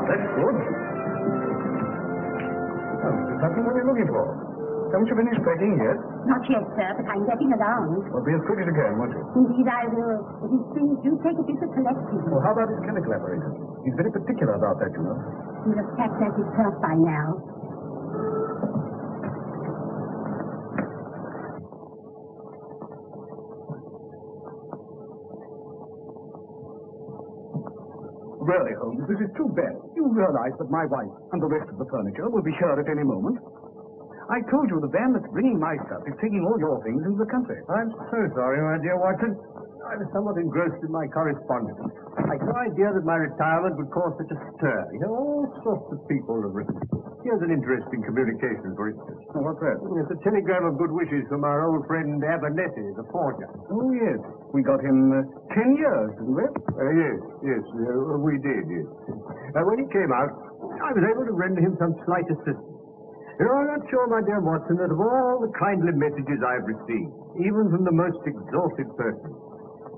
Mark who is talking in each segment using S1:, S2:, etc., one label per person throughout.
S1: That's good. Oh, exactly what we're looking for. Haven't you finished packing yet?
S2: Not yet, sir, but I'm getting around.
S1: Well, be as quick as you can, won't you?
S2: Indeed, I will. But these things do take a bit of collecting.
S1: Well, how about his chemical apparatus? He's very particular about that, you know.
S2: You'll have packed that itself by now.
S1: Really, Holmes, this is too bad. You realize that my wife and the rest of the furniture will be here at any moment. I told you the van that's bringing my stuff is taking all your things into the country.
S3: I'm so sorry, my dear Watson. I was somewhat engrossed in my correspondence. I had no idea that my retirement would cause such a stir. You know, all sorts of people have written. Here's an interesting communication, for instance.
S1: Oh, what's that?
S3: It's a telegram of good wishes from our old friend Abernethy, the forger.
S1: Oh, yes. We got him 10 years, didn't we?
S3: Yes, we did, yes. When he came out, I was able to render him some slight assistance. You know, I'm not sure, my dear Watson, that of all the kindly messages I've received, even from the most exalted persons,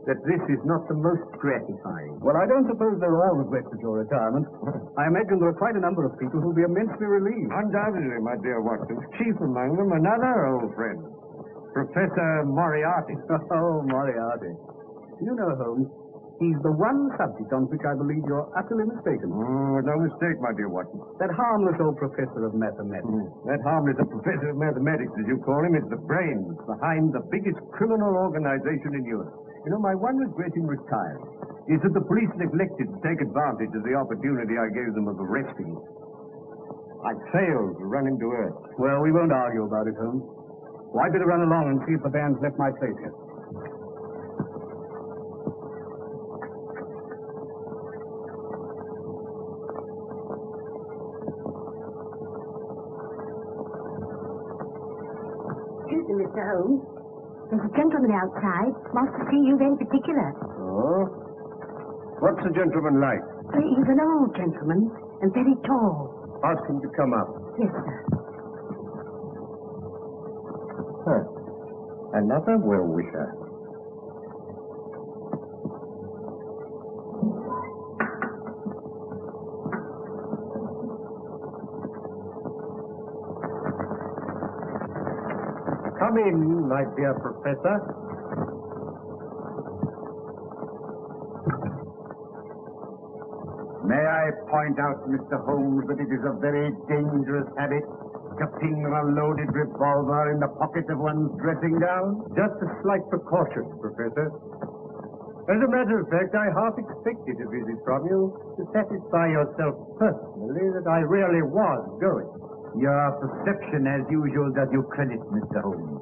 S3: that this is not the most gratifying.
S1: Well, I don't suppose they're all regrets at your retirement. I imagine there are quite a number of people who'll be immensely relieved.
S3: Undoubtedly, my dear Watson. Chief among them, another old friend, Professor Moriarty.
S1: Oh, Moriarty. You know, Holmes, he's the one subject on which I believe you're utterly mistaken.
S3: Oh, no mistake, my dear Watson.
S1: That harmless old professor of mathematics.
S3: That harmless professor of mathematics, as you call him, is the brains behind the biggest criminal organization in Europe. You know, my one regret in retiring is that the police neglected to take advantage of the opportunity I gave them of arresting him. I failed to run him to earth.
S1: Well, we won't argue about it, Holmes. Well, I'd better run along and see if the band's left my place here.
S2: Excuse me, Mr. Holmes. There's a gentleman outside. Wants to see you very particular.
S3: Oh? What's the gentleman like?
S2: He's an old gentleman and very tall.
S3: Ask him to come up.
S2: Yes, sir.
S3: Another well-wisher. Come in, my dear Professor.
S4: May I point out, Mr. Holmes, that it is a very dangerous habit, keeping a loaded revolver in the pocket of one's dressing gown?
S3: Just a slight precaution, Professor. As a matter of fact, I half expected a visit from you to satisfy yourself personally that I really was going.
S4: Your perception, as usual, does you credit, Mr. Holmes.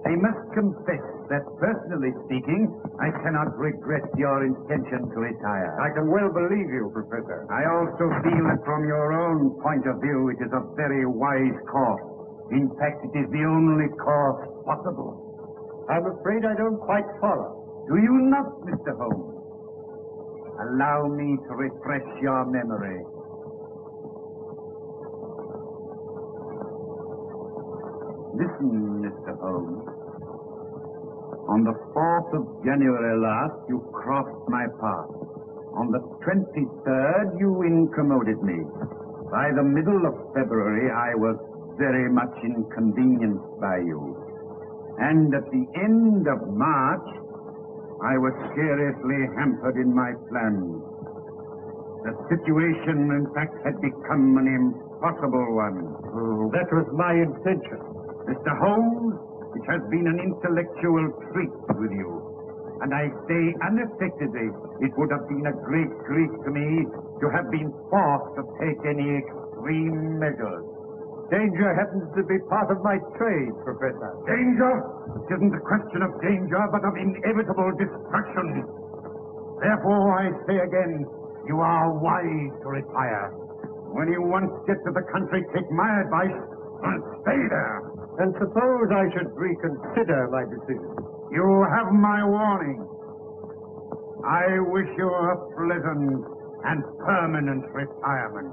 S4: I must confess that, personally speaking, I cannot regret your intention to retire.
S3: I can well believe you, Professor.
S4: I also feel that from your own point of view, it is a very wise course. In fact, it is the only course possible.
S3: I'm afraid I don't quite follow.
S4: Do you not, Mr. Holmes? Allow me to refresh your memory. Listen, Mr. Holmes. On the 4th of January last, you crossed my path. On the 23rd, you incommoded me. By the middle of February, I was very much inconvenienced by you. And at the end of March, I was seriously hampered in my plans. The situation, in fact, had become an impossible one.
S3: That was my intention.
S4: Mr. Holmes, it has been an intellectual treat with you. And I say unaffectedly, it would have been a great grief to me to have been forced to take any extreme measures.
S3: Danger happens to be part of my trade, Professor.
S4: Danger? It isn't a question of danger, but of inevitable destruction. Therefore, I say again, you are wise to retire. When you once get to the country, take my advice and stay there.
S3: And suppose I should reconsider my decision.
S4: You have my warning. I wish you a pleasant and permanent retirement.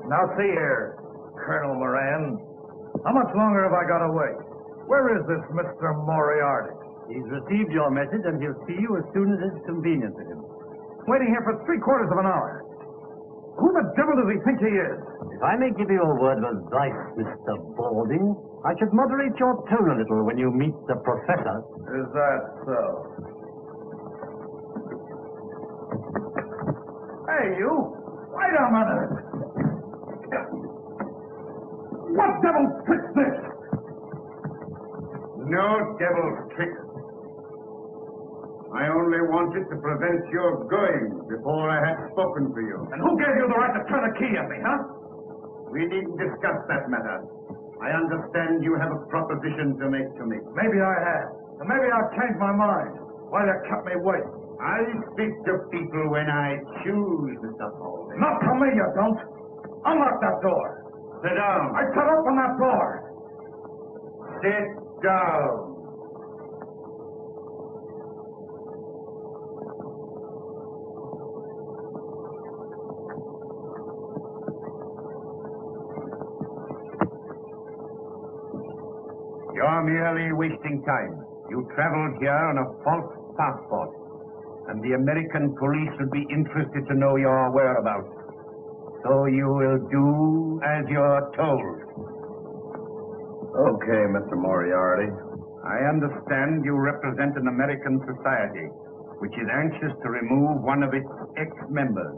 S3: Now see here.
S5: Colonel Moran. How much longer have I got to wait? Where is this Mr. Moriarty?
S3: He's received your message, and he'll see you as soon as it's convenient to him.
S5: Waiting here for 3/4 of an hour. Who the devil does he think he is?
S3: If I may give you a word of advice, Mr. Balding, I should moderate your tone a little when you meet the professor.
S5: Is that so? Hey, you! Wait a minute! What devil's trick's this?
S4: No devil's trick. I only wanted to prevent your going before I had spoken to you.
S5: And who gave you the right to turn a key at me, huh?
S4: We needn't discuss that matter. I understand you have a proposition to make to me.
S5: Maybe I have. And maybe I'll change my mind. Why you kept me waiting?
S4: I speak to people when I choose, Mr. Holmes.
S5: Not to me, you don't. Unlock that door.
S4: Sit down.
S5: I said open that door.
S4: Sit down. You're merely wasting time. You traveled here on a false passport, and the American police would be interested to know your whereabouts. So you will do as you're told.
S5: Okay, Mr. Moriarty.
S4: I understand you represent an American society which is anxious to remove one of its ex-members,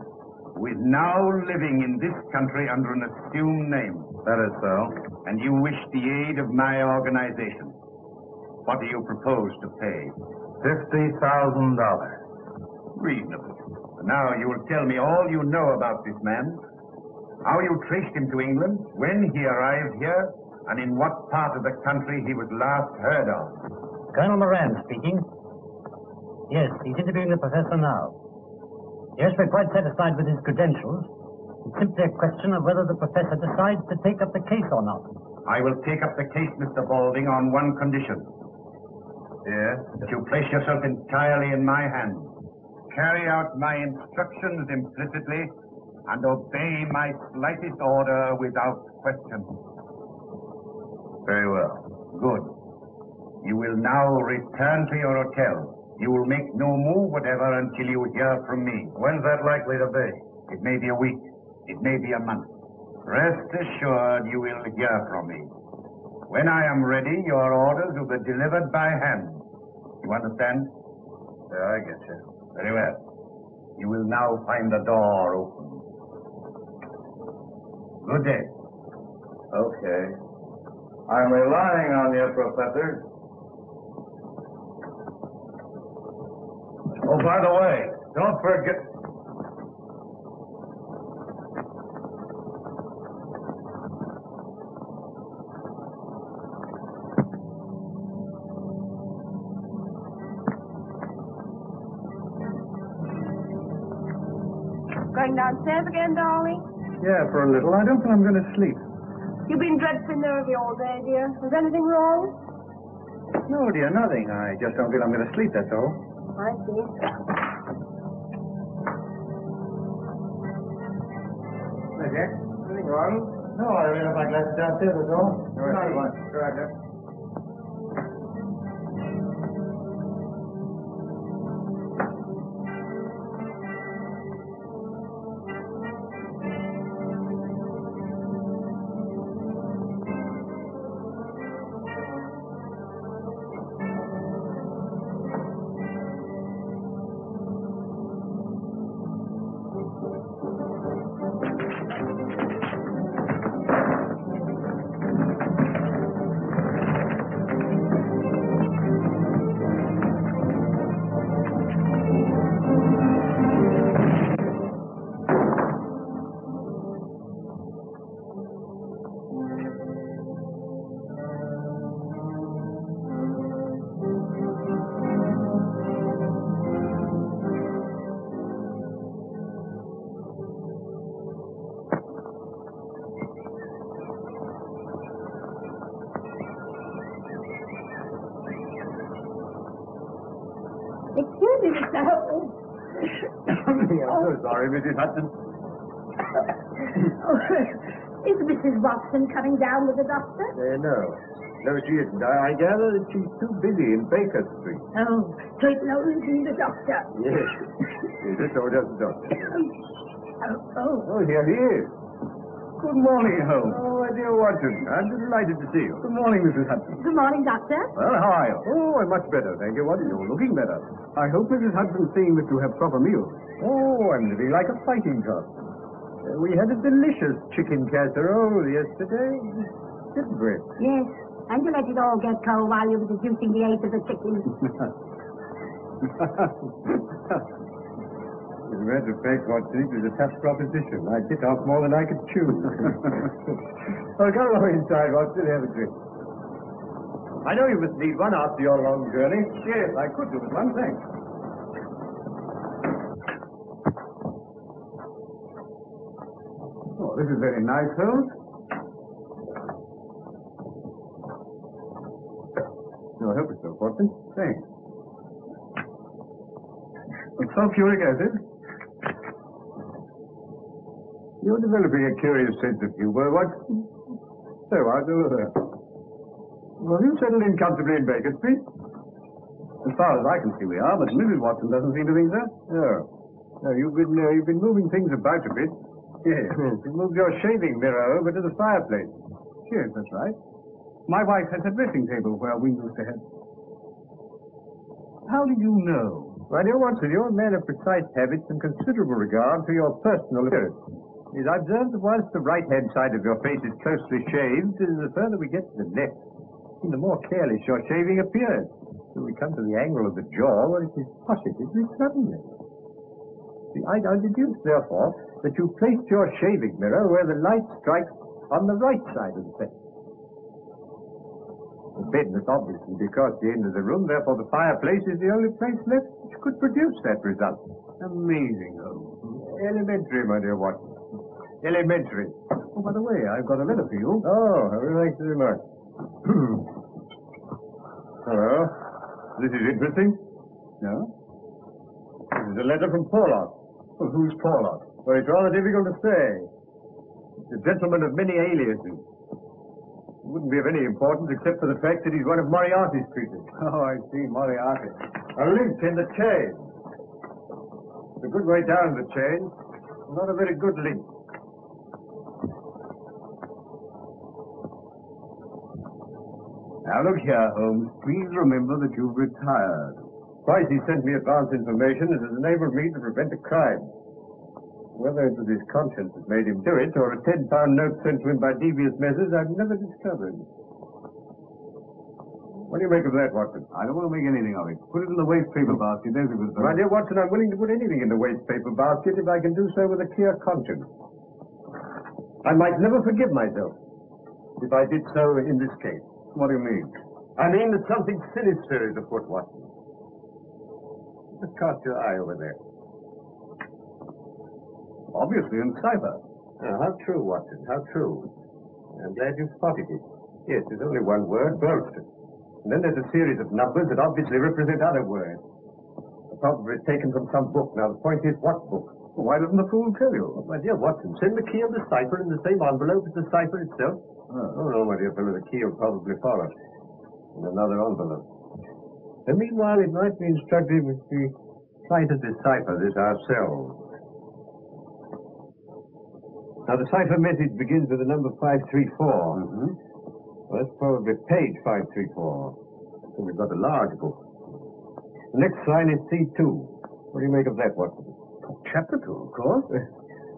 S4: who is now living in this country under an assumed name.
S5: That is so.
S4: And you wish the aid of my organization. What do you propose to pay?
S5: $50,000.
S4: Reasonable. Now you will tell me all you know about this man, how you traced him to England, when he arrived here, and in what part of the country he was last heard of.
S3: Colonel Moran speaking. Yes, he's interviewing the professor now. Yes, we're quite satisfied with his credentials. It's simply a question of whether the professor decides to take up the case or not.
S4: I will take up the case, Mr. Balding, on one condition.
S5: Yes?
S4: That you place yourself entirely in my hands. Carry out my instructions implicitly and obey my slightest order without question.
S5: Very well.
S4: Good. You will now return to your hotel. You will make no move whatever until you hear from me.
S5: When's that likely to be?
S4: It may be a week. It may be a month. Rest assured you will hear from me. When I am ready, your orders will be delivered by hand. You understand?
S5: Yeah, I get you.
S4: Very well. You will now find the door open. Good day.
S5: Okay. I'm relying on you, Professor. Oh, by the way, don't forget...
S2: Going downstairs again, darling?
S1: Yeah, for a little. I don't think I'm going to sleep.
S2: You've been dreadfully nervy all day, dear. Was anything wrong?
S1: No, dear, nothing. I just don't feel I'm going to sleep, that's all.
S2: I see.
S1: Hey, Jack. Anything wrong? No, I ran up my glasses downstairs, that's all. Not much. Right, Jack.
S2: Excuse me, Mr. Holmes.
S5: I'm so sorry, Mrs. Hudson.
S2: Is Mrs. Watson coming down with the doctor?
S3: No. No, she isn't. I gather that she's too busy in Baker Street.
S2: Oh, so it will only be the doctor.
S3: Yes. Yes, so does the doctor.
S2: Oh.
S3: Oh, here he is.
S1: Good morning, Holmes.
S3: Oh, my dear Watson. I'm delighted to see you.
S1: Good morning, Mrs. Hudson.
S2: Good morning, doctor.
S1: Well, how are you?
S3: Oh, I'm much better, thank you. Watson.
S1: You're looking better. I hope Mrs. Hudson's seeing that you have proper meals.
S3: Oh, I'm living like a fighting cock. We had a delicious chicken casserole yesterday, didn't we?
S2: Yes, and you let it all get cold while you were deducing the age of the chicken.
S3: As a matter of fact, Watson, it was a tough proposition. I bit off more than I could chew. Well, come along inside, Watson, have a drink. I know you must need one after your long journey.
S1: Yes, I could do with one, thanks. Oh, this is very nice, Holmes.
S3: No, help yourself, Watson.
S1: Thanks. It's sulfuric acid.
S3: You're developing a curious sense of humor, Watson. So, how's over there? Well, you settled in comfortably in Baker Street?
S1: As far as I can see, we are, but Mrs. Watson doesn't seem to think so.
S3: No, you've been moving things about a bit. Yes. You moved your shaving mirror over to the fireplace.
S1: Yes, that's right. My wife has a dressing table where we used to have. How did you know?
S3: My dear Watson, you're a man of precise habits and considerable regard for your personal appearance. Yes, I observed that whilst the right-hand side of your face is closely shaved, the further we get to the left, the more careless your shaving appears. When we come to the angle of the jaw, well, it is positively suddenly. See, I deduce, therefore, that you placed your shaving mirror where the light strikes on the right side of the face. The bed must obviously be across the end of the room, therefore the fireplace is the only place left which could produce that result.
S1: Amazing, Holmes.
S3: Elementary, my dear Watson. Elementary.
S1: Oh, by the way, I've got a letter for you.
S3: Oh, very nice very much. Hello. This is interesting.
S1: No?
S3: This is a letter from Porlock.
S1: Well, who's Porlock?
S3: Well, it's rather difficult to say. It's a gentleman of many aliases. It wouldn't be of any importance except for the fact that he's one of Moriarty's creatures.
S1: Oh, I see, Moriarty.
S3: A link in the chain. It's a good way down the chain. Not a very good link.
S1: Now, look here, Holmes. Please remember that you've retired.
S3: Twice he sent me advance information that has enabled me to prevent a crime. Whether it was his conscience that made him do it, or a £10 note sent to him by devious measures, I've never discovered. What do you make of that, Watson?
S1: I don't want to make anything of it. Put it in the waste paper basket as it was done.
S3: My dear Watson, I'm willing to put anything in the waste paper basket if I can do so with a clear conscience. I might never forgive myself if I did so in this case.
S1: What do you mean?
S3: I mean that something sinister is afoot, Watson. Just cast your eye over there.
S1: Obviously in cipher.
S3: How true, Watson, how true. I'm glad you spotted it. Yes, there's only one word, Burlston. And then there's a series of numbers that obviously represent other words. Probably taken from some book. Now, the point is, what book?
S1: Well, why doesn't the fool tell you?
S3: My dear Watson, send the key of the cipher in the same envelope as the cipher itself. Oh, no, my dear fellow, the key will probably follow in another envelope. And meanwhile, it might be instructive if we try to decipher this ourselves. Now, the cipher message begins with the number 534.
S1: Mm-hmm.
S3: Well, that's probably page 534. So we've got a large book. The next sign is C2. What do you make of that, Watson?
S1: Chapter 2, of course.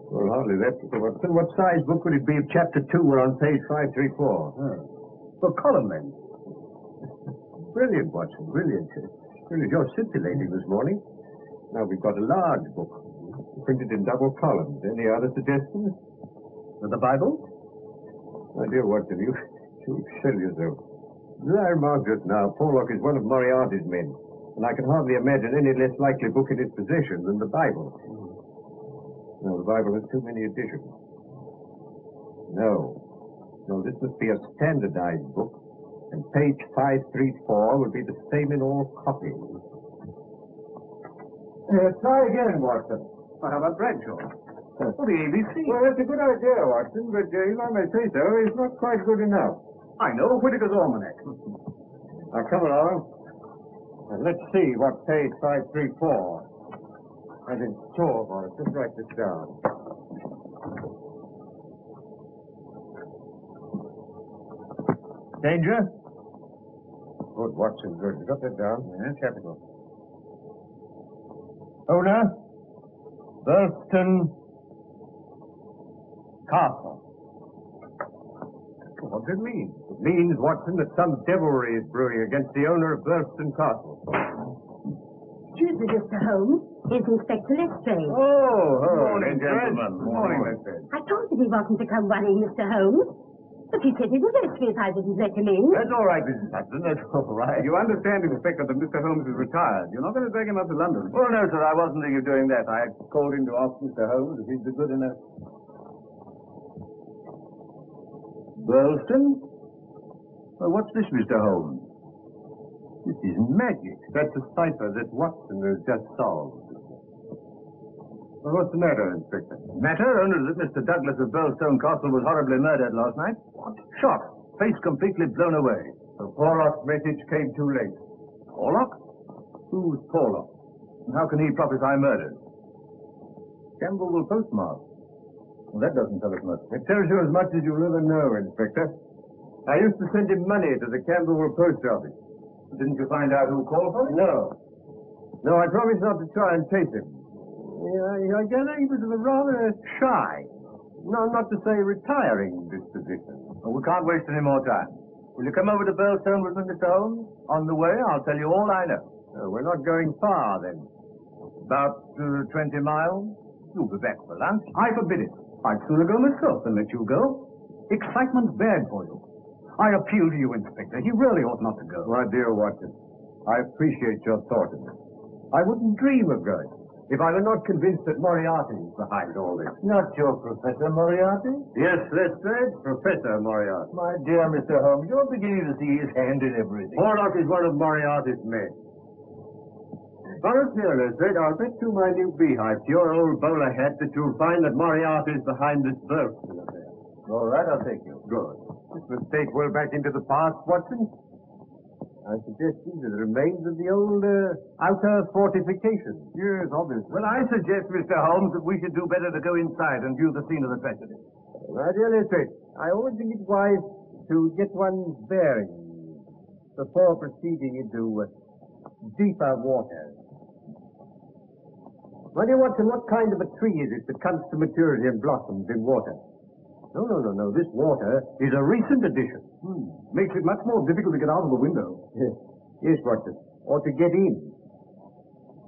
S3: Well, hardly that, Mr. Watson. What size book would it be if Chapter 2 were on page 534?
S1: Well, column length.
S3: Brilliant, Watson, brilliant. Really, you're scintillating this morning. Now, we've got a large book, printed in double columns. Any other suggestions?
S1: The Bible?
S3: My dear Watson, you excel yourself. As I remarked just now, Porlock is one of Moriarty's men, and I can hardly imagine any less likely book in his possession than the Bible. No, the Bible has too many editions. No, this must be a standardized book, and page 534 would be the same in all copies. Try again, Watson.
S1: How about Bradshaw? For the ABC.
S3: Well, that's a good idea, Watson, but if I may say so, it's not quite good enough.
S1: I know, Whitaker's Almanac.
S3: Now, come along. And let's see what page 534 has in store for us. Just write this down. Danger? Good, Watson, good. You got that down? Yeah, capital. Owner? Burlston Castle. What does it mean? It means, Watson, that some devilry is brewing against the owner of Burlston Castle.
S2: Excuse me, Mr. Holmes. Here's Inspector Lestrade.
S3: Oh,
S4: Morning, gentlemen.
S3: Morning, Lestrade.
S2: I told him he wasn't to come running, Mr. Holmes. But he said he would arrest me if I didn't let him in.
S3: That's all right, Mrs. Hudson. That's all right.
S1: You understand, Inspector, that Mr. Holmes is retired. You're not going to drag him up to London.
S3: Oh, no, sir. I wasn't thinking of doing that. I called in to ask Mr. Holmes if he'd be good enough. Burlston? Well, what's this, Mr. Holmes? This is magic. That's a cipher that Watson has just solved. Well, what's the matter, Inspector? Matter? Only that Mr. Douglas of Burlstone Castle was horribly murdered last night. What? Shot. Face completely blown away. The Porlock's message came too late. Porlock? Who's Porlock? And how can he prophesy murder? Campbell will postmark. Well, that doesn't tell us much. It tells you as much as you'll ever know, Inspector. I used to send him money to the Camberwell post office. Didn't you find out who called for it? No. No, I promised not to try and chase him. I gather he was of a rather shy, no, not to say retiring disposition. Well, we can't waste any more time. Will you come over to Burlstone with me, Mr. Holmes? On the way, I'll tell you all I know. We're not going far, then. About 20 miles. You'll be back for lunch.
S1: I forbid it. I'd sooner go myself than let you go. Excitement's bad for you. I appeal to you, Inspector. He really ought not to go.
S3: My dear Watson, I appreciate your thought of it. I wouldn't dream of going if I were not convinced that Moriarty is behind all this. Not your Professor Moriarty? Yes, Lestrade, Professor Moriarty. My dear Mr. Holmes, you're beginning to see his hand in everything. Porlock is one of Moriarty's men. Volunteer, Lestrade, I'll bet you my new beehive to your old bowler hat that you'll find that Moriarty is behind this Burlston affair. All right, I'll take you. Good. This mistake well back into the past, Watson. I suggest these are the remains of the old outer fortifications. Yes, obviously. Well, I suggest, Mr. Holmes, that we should do better to go inside and view the scene of the tragedy. My dear Lestrade, I always think it wise to get one's bearings before proceeding into deeper waters. My dear Watson, what kind of a tree is it that comes to maturity and blossoms in water? No. This water is a recent addition.
S1: Makes it much more difficult to get out of the window.
S3: Yes, Watson. Or to get in.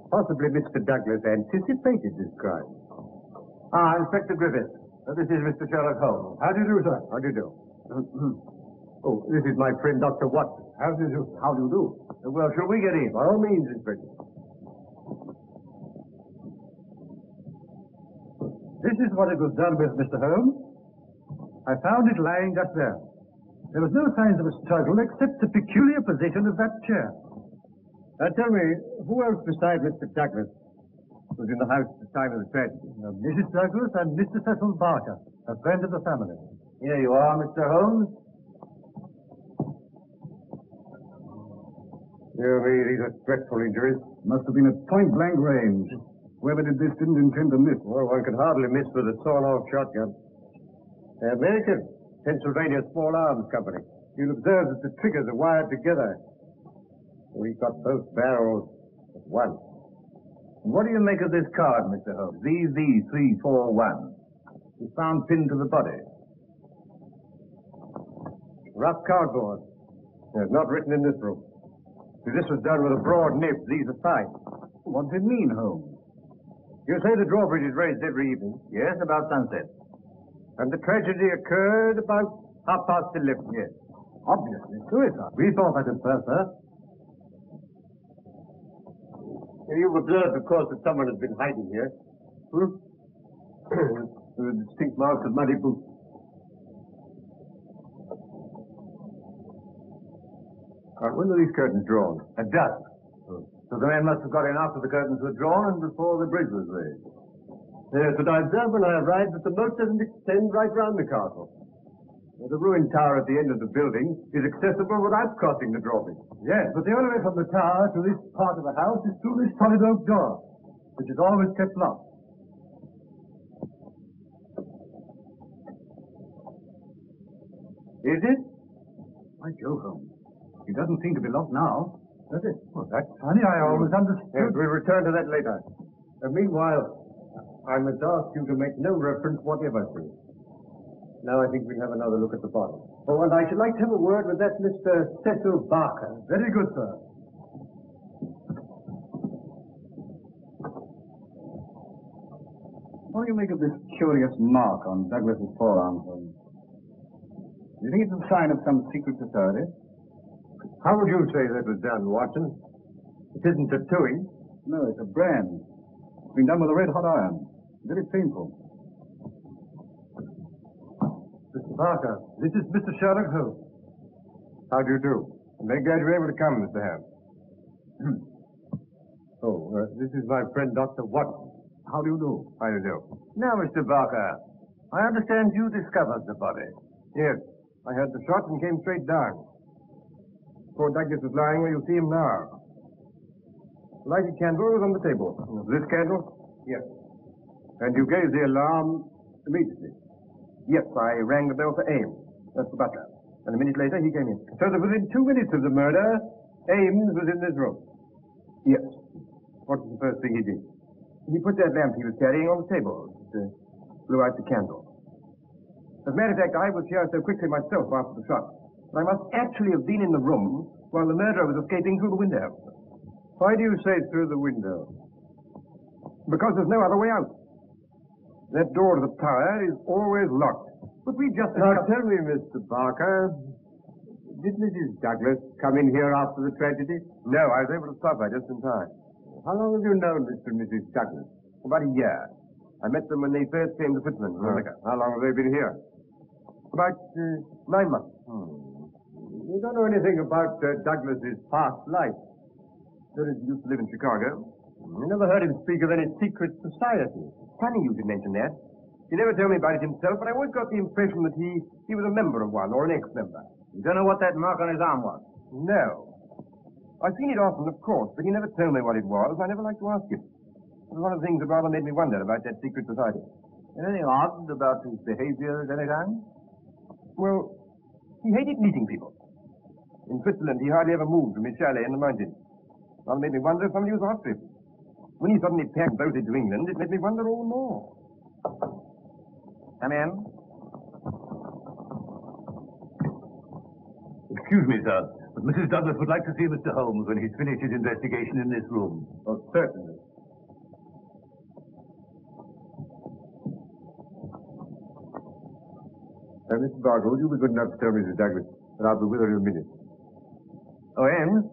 S3: Possibly Mr. Douglas anticipated this crime. Inspector Griffith. This is Mr. Sherlock Holmes. How do you do, sir? How do you do? Oh, this is my friend, Dr. Watson. How do you do? How do you do? Well, shall we get in? By all means, Inspector.
S1: This is what it was done with, Mr. Holmes. I found it lying just there. There was no signs of a struggle except the peculiar position of that chair.
S3: Tell me, who else besides Mr. Douglas was in the house at the time of the tragedy?
S1: Mrs. Douglas and Mr. Cecil Barker, a friend of the family.
S3: Here you are, Mr. Holmes. Dear me, these are dreadful injuries.
S1: Must have been at point-blank range. Whoever did this didn't intend to miss.
S3: Well, one could hardly miss with a sawn-off shotgun. American, Pennsylvania Small Arms Company. You'll observe that the triggers are wired together. We got both barrels at once.
S4: And what do you make of this card, Mr. Holmes? VV341. It's found pinned to the body.
S3: Rough cardboard. It's not written in this room. See, this was done with a broad nib. These are signed.
S1: What does it mean, Holmes?
S3: You say the drawbridge is raised every evening?
S4: Yes, about sunset.
S3: And the tragedy occurred about 11:30, yes.
S1: Obviously suicide. We thought that at first, sir.
S3: You've observed, of course, that someone has been hiding here. Distinct marks of muddy boots. When were these curtains drawn?
S4: At dusk. So the men must have got in after the curtains were drawn and before the bridge was raised.
S3: Yes, but I observed when I arrived that the moat doesn't extend right round the castle. The ruined tower at the end of the building is accessible without crossing the drawbridge.
S5: Yes, but the only way from the tower to this part of the house is through this solid oak door, which is always kept locked.
S3: Is it?
S1: By Jove, Holmes. It doesn't seem to be locked now, does it?
S5: Well, that's funny. I always understood.
S3: Yes, we'll return to that later. Meanwhile, I must ask you to make no reference whatever to it. Now I think we'll have another look at the body. Oh, and I should like to have a word with that Mr. Cecil Barker.
S5: Very good, sir.
S1: What do you make of this curious mark on Douglas's forearm, Holmes? Do you think it's a sign of some secret society?
S3: How would you say that was done, Watson? It isn't tattooing.
S1: No, it's a brand. It's been done with a red-hot iron. Very painful.
S3: Mr. Barker, this is Mr. Sherlock Holmes. How do you do? I'm very glad you're able to come, Mr. Holmes. This is my friend, Dr. Watson.
S1: How do you do?
S3: How do you do?
S5: Now, Mr. Barker, I understand you discovered the body.
S3: Yes, I heard the shot and came straight down. Poor Douglas is lying where you see him now. The lighted candle was on the table. This candle? Yes. And you gave the alarm immediately? Yes, I rang the bell for Ames. That's the butler. And a minute later, he came in. So that within 2 minutes of the murder, Ames was in this room? Yes. What was the first thing he did? He put that lamp he was carrying on the table. It blew out the candle. As a matter of fact, I was here so quickly myself after the shot. I must actually have been in the room while the murderer was escaping through the window. Why do you say through the window? Because there's no other way out. That door to the tower is always locked. But we just... Now tell me, Mr. Barker, did Mrs. Douglas come in here after the tragedy? No, I was able to stop her just in time. How long have you known Mr. and Mrs. Douglas? About a year. I met them when they first came to Fitzman. How long have they been here? About 9 months. You don't know anything about Douglas's past life. He used to live in Chicago. You never heard him speak of any secret society. Funny you should mention that. He never told me about it himself, but I always got the impression that he was a member of one, or an ex-member.
S5: You don't know what that mark on his arm was?
S3: No. I've seen it often, of course, but he never told me what it was. I never liked to ask him. It was one of the things that rather made me wonder about that secret society.
S5: Anything odd about his behavior at any time?
S3: Well, he hated meeting people. In Switzerland, he hardly ever moved from his chalet in the mountains. Rather made me wonder if somebody was after him. When he suddenly packed boated to England, it made me wonder all the more.
S5: Come in.
S6: Excuse me, sir, but Mrs. Douglas would like to see Mr. Holmes when he's finished his investigation in this room.
S3: Oh, certainly. Mr. Barker, would you be good enough to tell Mrs. Douglas that I'll be with her in a minute?
S5: Oh, Ames?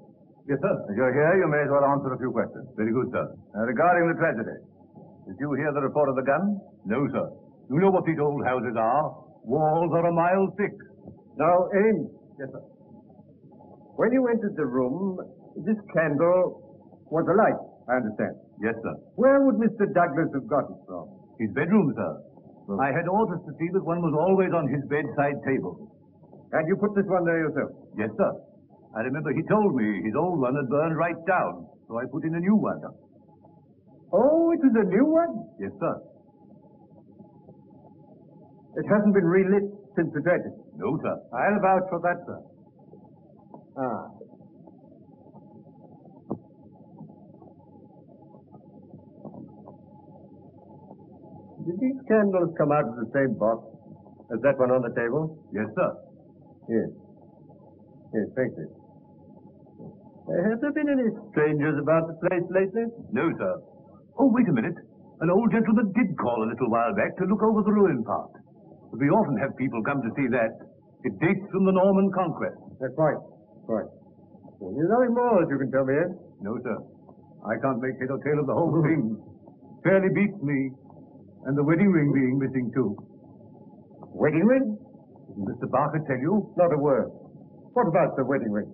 S6: Yes, sir.
S5: As you're here, you may as well answer a few questions.
S6: Very good, sir.
S5: Regarding the tragedy, did you hear the report of the gun?
S6: No, sir. You know what these old houses are. Walls are a mile thick.
S3: Now, Ames.
S5: Yes, sir.
S3: When you entered the room, this candle was alight, I understand.
S6: Yes, sir.
S3: Where would Mr. Douglas have got it from?
S6: His bedroom, sir. I had orders to see that one was always on his bedside table.
S3: And you put this one there yourself?
S6: Yes, sir. I remember he told me his old one had burned right down, so I put in a new one.
S3: Oh, it was a new one?
S6: Yes, sir.
S3: It hasn't been relit since the tragedy?
S6: No, sir.
S5: I'll vouch for that, sir.
S3: Ah. Did these candles come out of the same box as that one on the table?
S6: Yes, sir.
S3: Yes. Yes, thank you. Have there been any strangers about the place lately?
S6: No, sir. Oh, wait a minute. An old gentleman did call a little while back to look over the ruin part. But we often have people come to see that. It dates from the Norman Conquest.
S3: That's right. Right. Well, there's nothing more that you can tell me, eh?
S6: No, sir. I can't make head or tail of the whole thing. Fairly beats me. And the wedding ring being missing, too.
S3: Wedding ring?
S6: Didn't Mr. Barker tell you?
S3: Not a word. What about the wedding ring?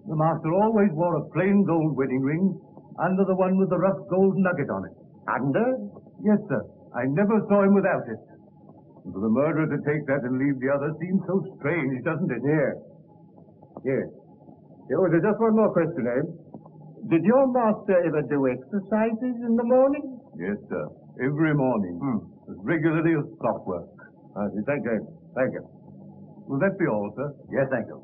S6: The master always wore a plain gold wedding ring under the one with the rough gold nugget on it.
S3: Under?
S6: Yes, sir. I never saw him without it. And for the murderer to take that and leave the other seems so strange, doesn't it?
S3: Yes. Yes. Oh, there's just one more question, Holmes. Did your master ever do exercises in the morning?
S6: Yes, sir. Every morning. As regularly as clockwork.
S3: I see. Thank you. Thank you.
S6: Will that be all, sir?
S3: Yes, thank you.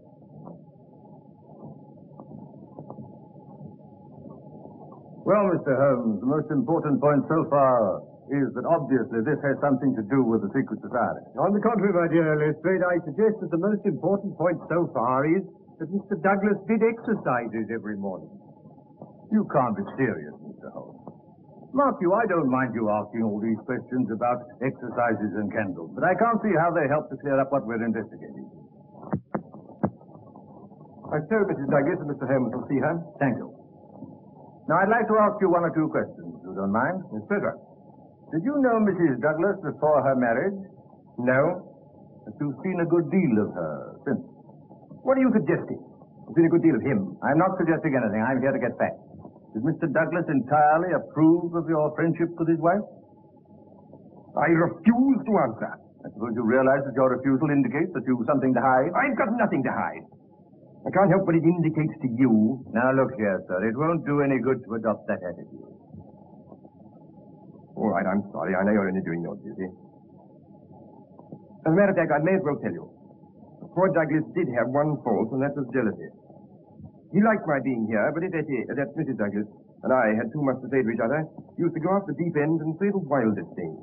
S7: Well, Mr. Holmes, the most important point so far is that obviously this has something to do with the secret society.
S3: On the contrary, my dear Lestrade, I suggest that the most important point so far is that Mr. Douglas did exercises every morning.
S7: You can't be serious, Mr. Holmes. Mark you, I don't mind you asking all these questions about exercises and candles, but I can't see how they help to clear up what we're investigating.
S3: I so, Mrs. Douglas, and Mr. Holmes will see her.
S7: Thank you. Now, I'd like to ask you one or two questions, if you don't mind.
S3: Yes, pleasure.
S7: Did you know Mrs. Douglas before her marriage?
S3: No.
S7: But you've seen a good deal of her since.
S3: What are you suggesting? I've seen a good deal of him.
S7: I'm not suggesting anything. I'm here to get facts. Did Mr. Douglas entirely approve of your friendship with his wife?
S3: I refuse to answer.
S7: I suppose you realize that your refusal indicates that you've something to hide?
S3: I've got nothing to hide. I can't help what it indicates to you.
S7: Now, look here, sir. It won't do any good to adopt that attitude.
S3: All right, I'm sorry. I know you're only doing your duty. As a matter of fact, I may as well tell you. Poor Douglas did have one fault, and that was jealousy. He liked my being here, but that Mrs. Douglas and I had too much to say to each other. He used to go off the deep end and say the wildest things.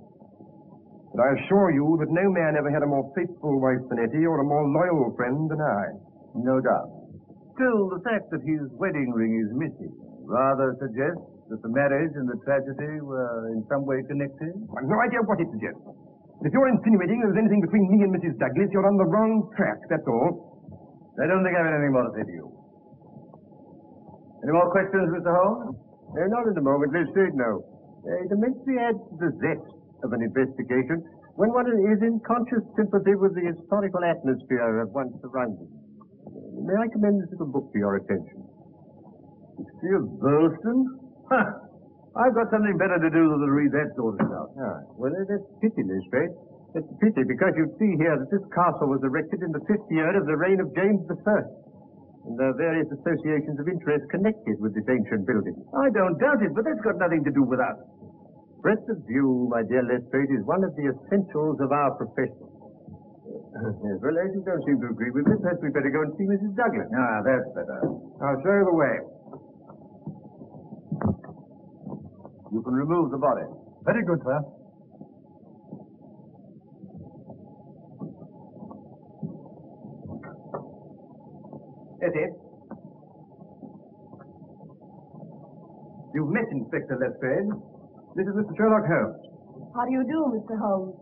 S3: But I assure you that no man ever had a more faithful wife than Etty, or a more loyal friend than I.
S7: No doubt. Still, the fact that his wedding ring is missing rather suggests that the marriage and the tragedy were in some way connected.
S3: I've no idea what it suggests. If you're insinuating there was anything between me and Mrs. Douglas, you're on the wrong track, that's all.
S7: I don't think I've anything more to say to you. Any more questions, Mr. Holmes?
S3: No, not at the moment. Lestrade, no. It makes me add to the zest of an investigation when one is in conscious sympathy with the historical atmosphere of one's surroundings. May I commend this little book to your attention?
S7: History of Burleston? Huh. I've got something better to do than to read that sort of stuff.
S3: Well, that's a pity, Lestrade. That's a pity, because you see here that this castle was erected in the 5th year of the reign of James I. And there are various associations of interest connected with this ancient building.
S7: I don't doubt it, but that's got nothing to do with us.
S3: Breadth of view, my dear Lestrade, is one of the essentials of our profession. Yes, well, as you don't seem to agree with me, perhaps we'd better go and see Mrs. Douglas.
S7: Ah, that's better.
S3: I'll show you the way.
S7: You can remove the body.
S5: Very good, sir.
S3: Etty. You've met Inspector Lestrade. This is Mr. Sherlock Holmes.
S2: How do you do, Mr. Holmes?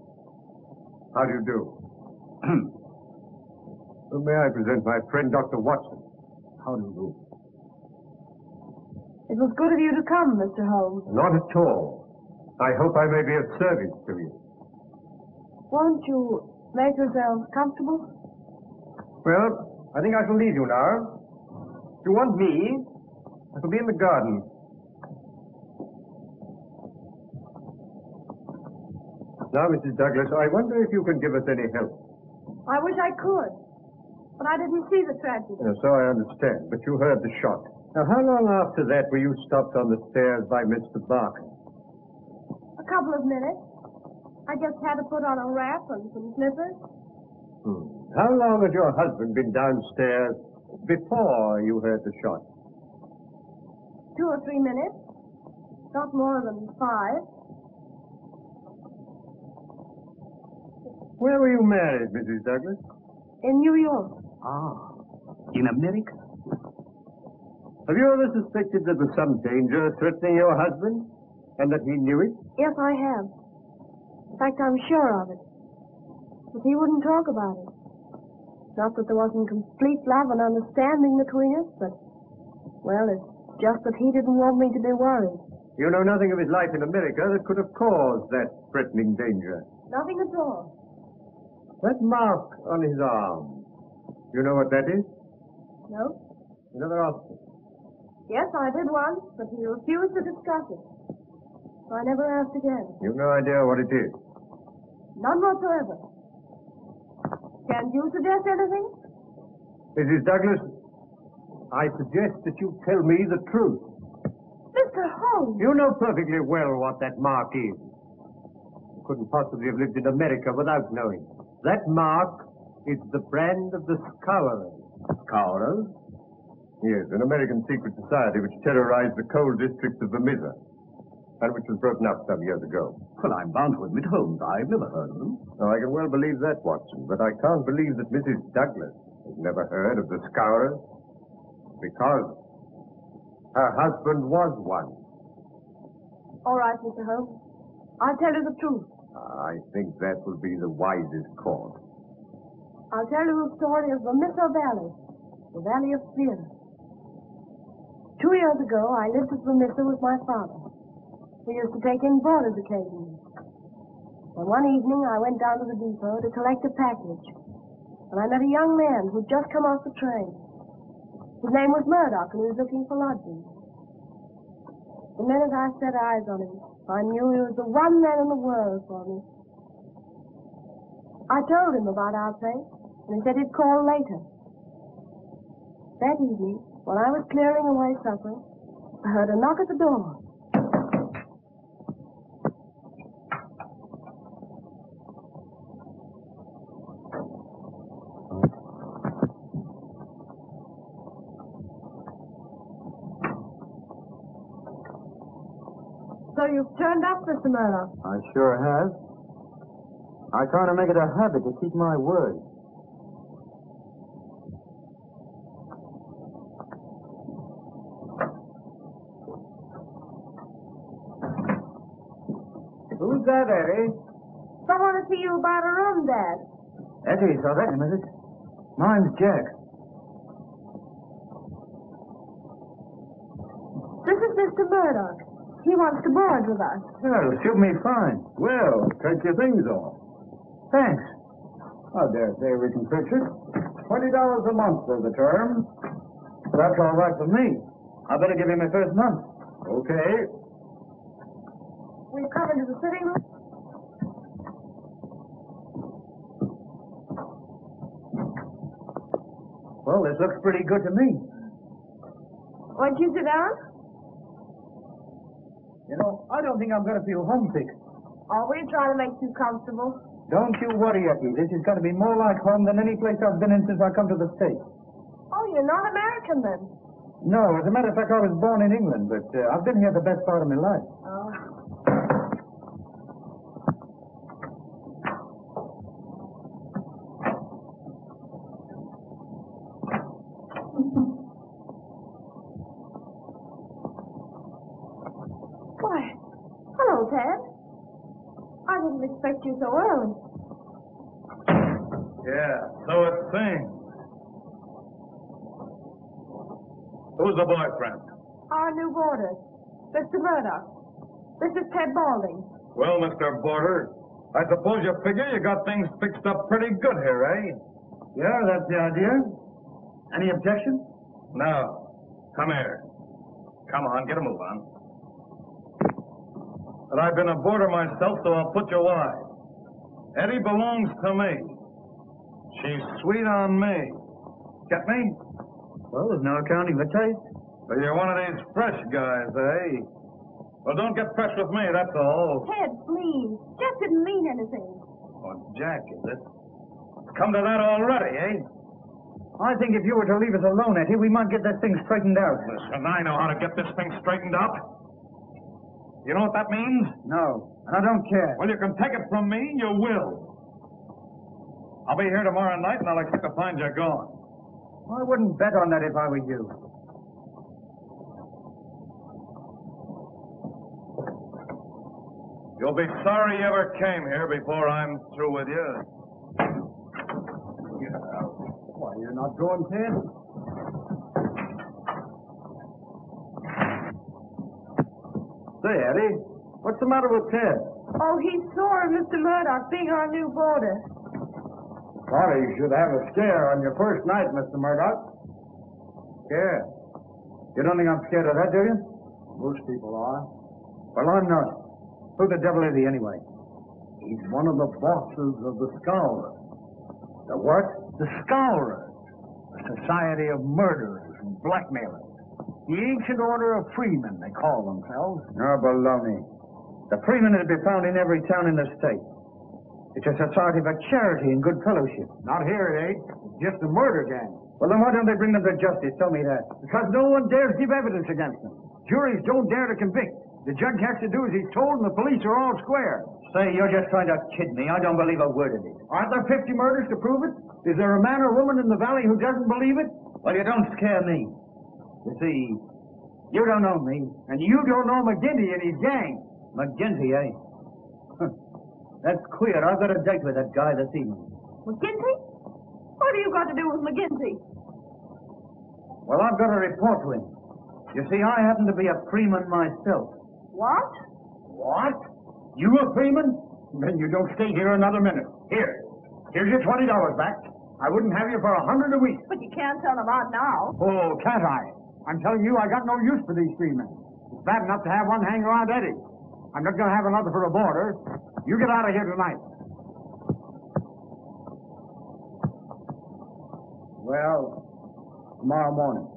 S3: How do you do? Well, may I present my friend, Dr. Watson?
S7: How do you do?
S2: It was good of you to come, Mr. Holmes.
S3: Not at all. I hope I may be of service to you.
S2: Won't you make yourselves comfortable?
S3: Well, I think I shall leave you now. If you want me, I shall be in the garden. Now, Mrs. Douglas, I wonder if you can give us any help.
S2: I wish I could, but I didn't see the tragedy.
S3: So I understand, but you heard the shot. Now, how long after that were you stopped on the stairs by Mr. Barker?
S2: A couple of minutes. I just had to put on a wrap and some slippers.
S3: How long had your husband been downstairs before you heard the shot?
S2: 2 or 3 minutes. Not more than 5.
S3: Where were you married, Mrs. Douglas?
S2: In New York.
S3: In America? Have you ever suspected there was some danger threatening your husband, and that he knew it?
S2: Yes, I have. In fact, I'm sure of it. But he wouldn't talk about it. Not that there wasn't complete love and understanding between us, but, well, it's just that he didn't want me to be worried.
S3: You know nothing of his life in America that could have caused that threatening danger.
S2: Nothing at all.
S3: That mark on his arm, you know what that is?
S2: No?
S3: You never asked him.
S2: Yes, I did once, but he refused to discuss it. I never asked again.
S3: You've no idea what it is.
S2: None whatsoever. Can you suggest anything?
S3: Mrs. Douglas, I suggest that you tell me the truth.
S2: Mr. Holmes!
S3: You know perfectly well what that mark is. You couldn't possibly have lived in America without knowing. That mark is the brand of the Scowrers.
S7: Scowrers?
S3: Yes, an American secret society which terrorized the coal districts of Vermissa, and which was broken up some years ago.
S7: Well, I'm bound to admit, Holmes, I've never heard of them.
S3: Now, I can well believe that, Watson, but I can't believe that Mrs. Douglas has never heard of the Scowrers, because her husband was one.
S2: All right, Mr. Holmes. I'll tell you the truth.
S3: I think that will be the wisest course.
S2: I'll tell you the story of Vermissa Valley, the Valley of Fear. 2 years ago, I lived at Vermissa with my father. We used to take in boarders occasionally. And one evening, I went down to the depot to collect a package. And I met a young man who'd just come off the train. His name was Murdoch, and he was looking for lodging. The minute I set eyes on him, I knew he was the one man in the world for me. I told him about our place, and he said he'd call later. That evening, when I was clearing away supper, I heard a knock at the door. So you've turned up, Mr. Murdoch.
S8: I sure have. I try to make it a habit to keep my word.
S1: Who's that, Eddie?
S2: Someone to see you about a room, Dad.
S1: Eddie, so that's him, is it? Mine's Jack.
S2: This is Mr. Murdoch. He wants to board with us.
S1: Well, suit me fine. Well, take your things off. Thanks. I dare say we can fix it. $20 a month for the term. That's all right for me. I better give you my first month. Okay.
S2: We've come into the sitting room.
S1: Well, this looks pretty good to me.
S2: Won't you sit down?
S1: You know, I don't think I'm going to feel homesick.
S2: Oh, we're trying to make you comfortable.
S1: Don't you worry, Eddie. This is going to be more like home than any place I've been in since I come to the States.
S2: Oh, you're not American then?
S1: No, as a matter of fact, I was born in England, but I've been here the best part of my life.
S2: Oh. Why, hello, Ted. I didn't expect you so early.
S5: Yeah, so it seems. Who's the boyfriend?
S2: Our new boarder, Mr. Murdoch. This is Ted Balding.
S5: Well, Mr. Border, I suppose you figure you got things fixed up pretty good here, eh?
S1: Yeah, that's the idea. Any objection?
S5: No. Come here. Come on, get a move on. But I've been a boarder myself, so I'll put you wise. Eddie belongs to me. She's sweet on me. Get me?
S1: Well, there's no accounting for taste.
S5: So you're one of these fresh guys, eh? Well, don't get fresh with me, that's all.
S2: Ted, please. Jack didn't mean anything.
S5: Oh, Jack, is it? It's come to that already, eh?
S1: I think if you were to leave us alone, Eddie, we might get this thing straightened out.
S5: Listen, I know how to get this thing straightened out. You know what that means?
S1: No, and I don't care.
S5: Well, you can take it from me, you will. I'll be here tomorrow night, and I'll expect to find you gone.
S1: I wouldn't bet on that if I were you.
S5: You'll be sorry you ever came here before I'm through with you.
S1: Get out. Why, you're not going, Ted? Say, Eddie, what's the matter with Ted?
S2: Oh, he's sore of Mr. Murdoch being our new boarder.
S1: Sorry, you should have a scare on your first night, Mr. Murdoch. Scare? You don't think I'm scared of that, do you? Most people are. Well, I'm not. Who the devil is he, anyway?
S3: He's one of the bosses of the Scowlers.
S1: The what?
S3: The Scowlers, a society of murderers and blackmailers. The ancient order of freemen, they call themselves.
S1: Oh, baloney. The freemen would be found in every town in the state. It's a society for charity and good fellowship.
S3: Not here, it ain't. It's just a murder gang.
S1: Well, then why don't they bring them to justice? Tell me that.
S3: Because no one dares give evidence against them. Juries don't dare to convict. The judge has to do as he's told, and the police are all square.
S1: Say, you're just trying to kid me. I don't believe a word of it.
S3: Aren't there 50 murders to prove it? Is there a man or woman in the valley who doesn't believe it?
S1: Well, you don't scare me. You see, you don't know me.
S3: And you don't know McGinty and his gang.
S1: McGinty, eh? That's queer. I've got a date with that guy this evening.
S2: McGinty? What have you got to do with McGinty?
S1: Well, I've got to report to him. You see, I happen to be a freeman myself.
S2: What?
S3: What? You a freeman? Then you don't stay here another minute. Here's your $20 back. I wouldn't have you for $100 a week.
S2: But you can't tell him out now.
S3: Oh, can't I? I'm telling you, I got no use for these freemen. It's bad enough to have one hang around Eddie. I'm not going to have another for a boarder. You get out of here tonight.
S1: Well, tomorrow morning.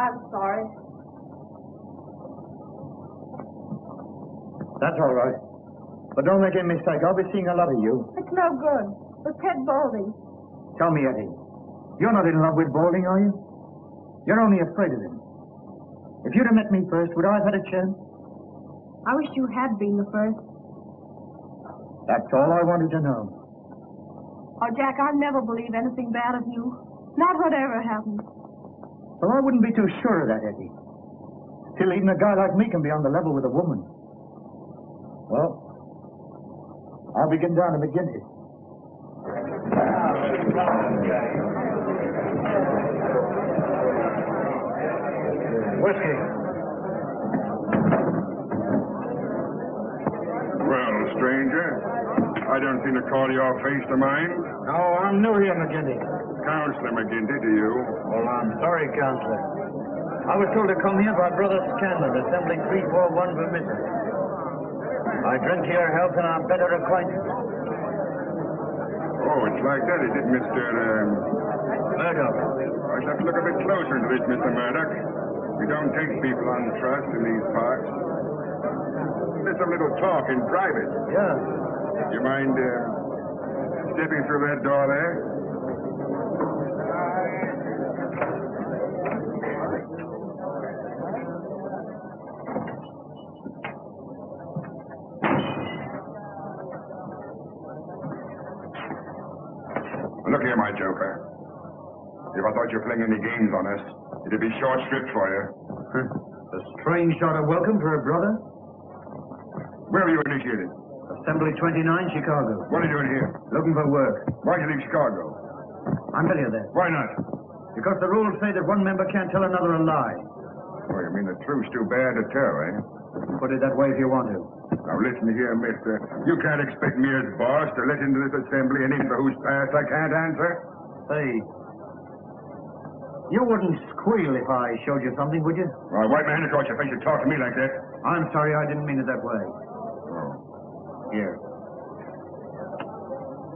S2: I'm sorry.
S1: That's all right. But don't make any mistake. I'll be seeing a lot of you.
S2: It's no good. With Ted Boulding.
S1: Tell me, Eddie. You're not in love with Boulding, are you? You're only afraid of him. If you'd have met me first, would I have had a chance?
S2: I wish you had been the first.
S1: That's all I wanted to know.
S2: Oh, Jack, I'll never believe anything bad of you. Not whatever happens.
S1: Well, I wouldn't be too sure of that, Eddie. Still, even a guy like me can be on the level with a woman. Well, I'll begin down to McGinty. Whiskey.
S9: Well, stranger, I don't seem to call your face to mind.
S1: No, I'm new here, McGinty.
S9: Counselor McGinty, to you.
S1: Well, I'm sorry, Counselor. I was told to come here by Brother Scanlon, assembling 341 Vermissa. I drink to your health and I'm better acquainted.
S9: Oh, it's like that, is it, Mr.
S1: Murdoch?
S9: I'd have to look a bit closer into this, Mr. Murdoch. We don't take people on trust in these parts. There's some little talk in private.
S1: Yeah.
S9: You mind stepping through that door there? Look here, my joker. If I thought you were playing any games on us, it'd be short shrift for you.
S1: A strange sort of welcome for a brother.
S9: Where were you initiated?
S1: Assembly 29, Chicago.
S9: What are you doing here?
S1: Looking for work.
S9: Why'd you leave Chicago?
S1: I'm telling you that.
S9: Why not?
S1: Because the rules say that one member can't tell another a lie.
S9: Oh, you mean the truth's too bad to tell, eh?
S1: Put it that way if you want to.
S9: Now listen here, mister. You can't expect me as boss to let into this assembly anything for whose past I can't answer.
S1: Say, you wouldn't squeal if I showed you something, would you?
S9: Well, wipe my hand across your face and talk to me like that.
S1: I'm sorry, I didn't mean it that way.
S9: Oh.
S1: Here.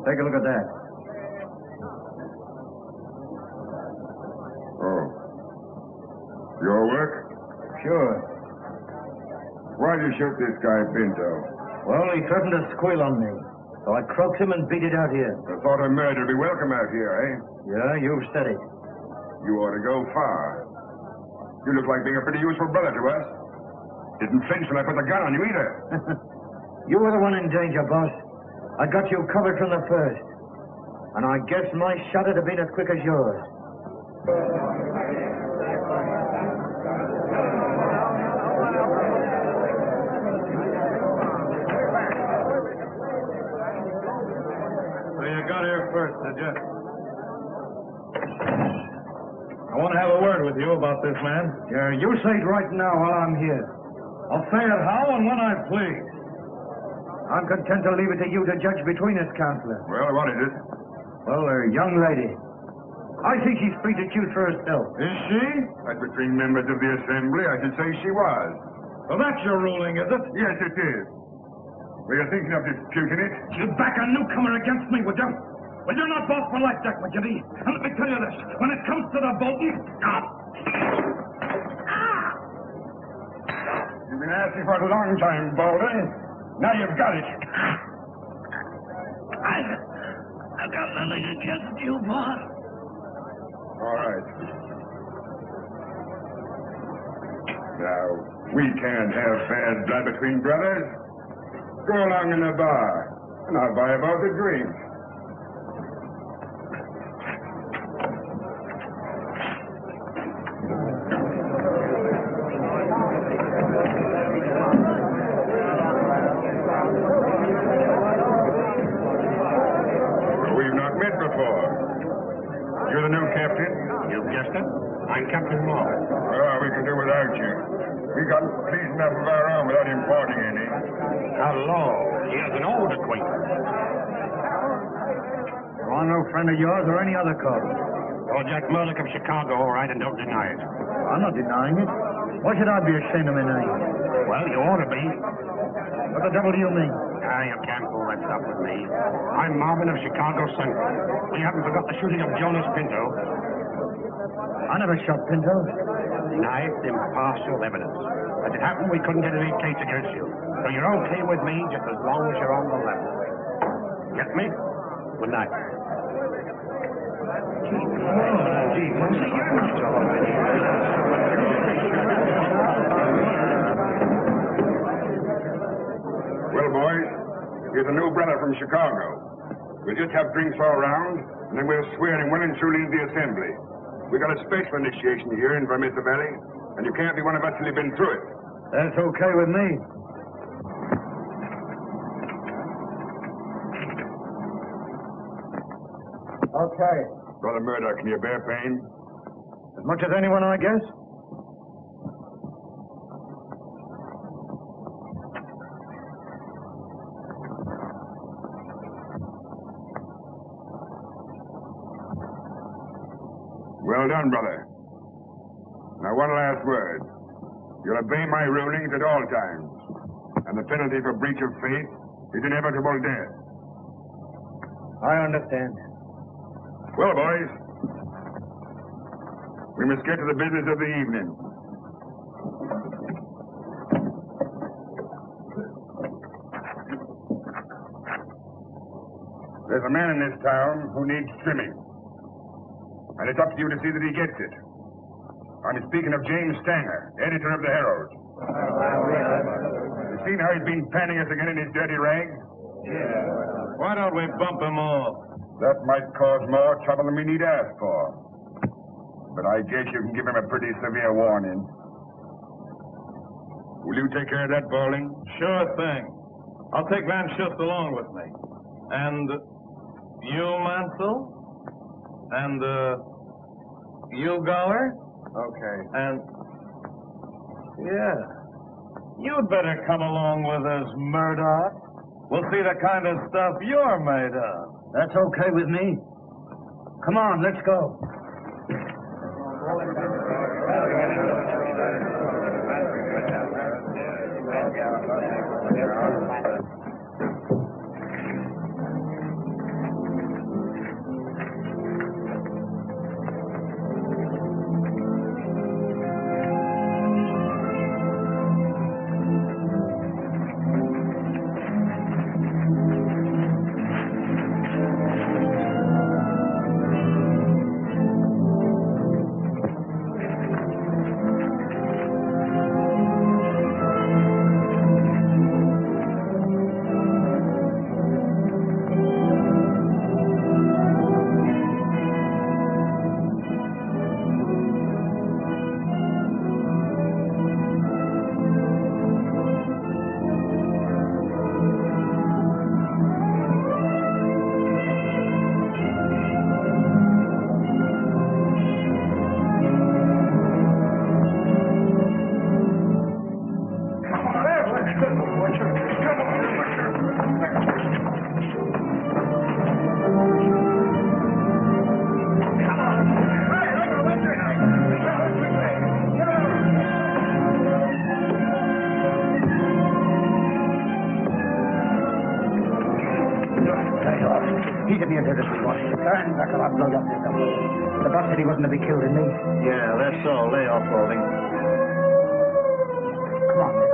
S1: Take a look at that.
S9: Oh. Your work?
S1: Sure.
S9: Why'd you shoot this guy, Pinto?
S1: Well, he threatened to squeal on me. So I croaked him and beat it out here.
S9: The thought of murder would be welcome out here, eh?
S1: Yeah, you've said it.
S9: You ought to go far. You look like being a pretty useful brother to us. Didn't flinch when I put the gun on you either.
S1: You were the one in danger, boss. I got you covered from the first. And I guess my shot would have been as quick as yours.
S5: So you got here first, did you? I want to have a word with you about this man.
S1: Yeah, you say it right now while I'm here.
S5: I'll say it how and when I please.
S1: I'm content to leave it to you to judge between us, Counselor.
S9: Well, what is it?
S1: Well, a young lady.
S7: I think she's free to choose for herself.
S5: Is she?
S9: As between members of the assembly, I should say she was.
S5: Well, that's your ruling, is it?
S9: Yes, it is. Were you thinking of disputing it?
S5: You'd back a newcomer against me, would you? Well, you're not both for life, Jack McGinty. And let me tell you this. When it comes to the voting...
S9: You've been asking for it a long time, Baldy. Now you've got it.
S5: I've got nothing against you, boss.
S9: All right. Now, we can't have bad blood between brothers. Go along in the bar, and I'll buy about the drink. We've not met before. You're the new captain?
S3: You guessed it. I'm Captain Moore.
S9: Well, we can do without you. We got pleased enough of our own without importing any.
S3: Hello. Here's an old acquaintance.
S7: You are no friend of yours or any other cause.
S3: You're Jack Murdoch of Chicago, all right, and don't deny it.
S7: I'm not denying it. Why should I be ashamed of my name?
S3: Well, you ought to be.
S7: What the devil do you mean?
S3: You can't pull that stuff with me. I'm Marvin of Chicago Central. We haven't forgot the shooting of Jonas Pinto.
S7: I never shot Pinto.
S3: Nice, impartial evidence. As it happened, we couldn't get any case against you. So you're okay with me just as long as you're on the level. Get me? Good night. Gee, Muncie, you're not so already.
S9: Well, boys, here's a new brother from Chicago. We'll just have drinks all round, and then we'll swear him well and truly into the assembly. We got a special initiation here in Vermissa Valley, and you can't be one of us till you've been through it.
S7: That's okay with me. Okay.
S9: Brother Murdoch, can you bear pain?
S7: As much as anyone, I guess.
S9: Well done, brother. Now, one last word. You'll obey my rulings at all times, and the penalty for breach of faith is inevitable death.
S7: I understand.
S9: Well, boys, we must get to the business of the evening. There's a man in this town who needs trimming, and it's up to you to see that he gets it. I'm speaking of James Stanger, editor of the Herald. You seen how he's been panning us again in his dirty rags?
S5: Yeah. Why don't we bump him off?
S9: That might cause more trouble than we need ask for. But I guess you can give him a pretty severe warning. Will you take care of that, Bowling?
S5: Sure thing. I'll take Van Schuster along with me. And you, Mansell? And, you, Gower?
S1: Okay.
S5: And, yeah. You'd better come along with us, Murdoch. We'll see the kind of stuff you're made of.
S7: That's okay with me. Come on, let's go.
S1: Right off. He's a near to this one. Turn back or I'll blow you up yourself. The boss said he wasn't to be killed in me.
S7: Yeah, that's all. Lay off, Balding.
S1: Come on, Miss.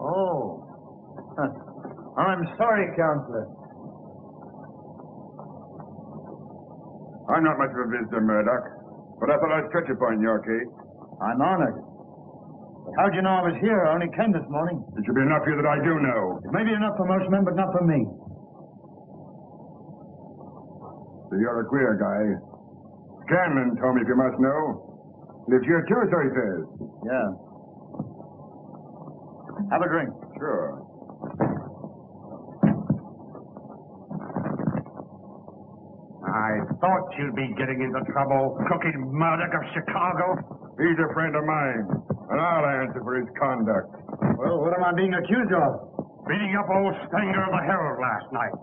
S7: Oh. I'm sorry, Counselor.
S9: I'm not much of a visitor, Murdoch, but I thought I'd stretch a point in your case.
S7: I'm honored. But how'd you know I was here? I only came this morning.
S9: It should be enough for you that I do know.
S7: It may be enough for most men, but not for me.
S9: So you're a queer guy. Scanlon told me, if you must know. Lives here too, so he says.
S7: Yeah. Have a drink.
S9: Sure.
S3: I thought you'd be getting into trouble, Cookie Murdoch of Chicago.
S9: He's a friend of mine, and I'll answer for his conduct.
S7: Well, what am I being accused of?
S3: Beating up old Stanger of the Herald last night.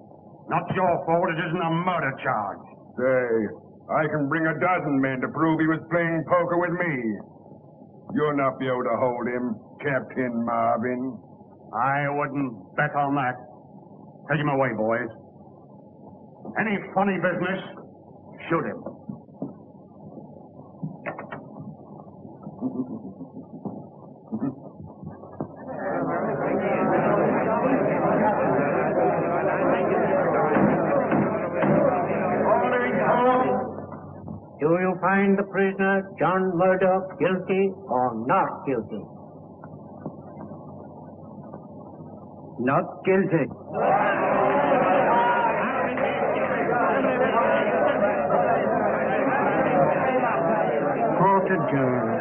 S3: Not your fault, it isn't a murder charge.
S9: Say, I can bring a dozen men to prove he was playing poker with me. You'll not be able to hold him, Captain Marvin.
S3: I wouldn't bet on that. Take him away, boys. Any funny business, shoot him.
S10: Do you find the prisoner, John Murdoch, guilty or not guilty?
S7: Not guilty.
S10: Court adjourned.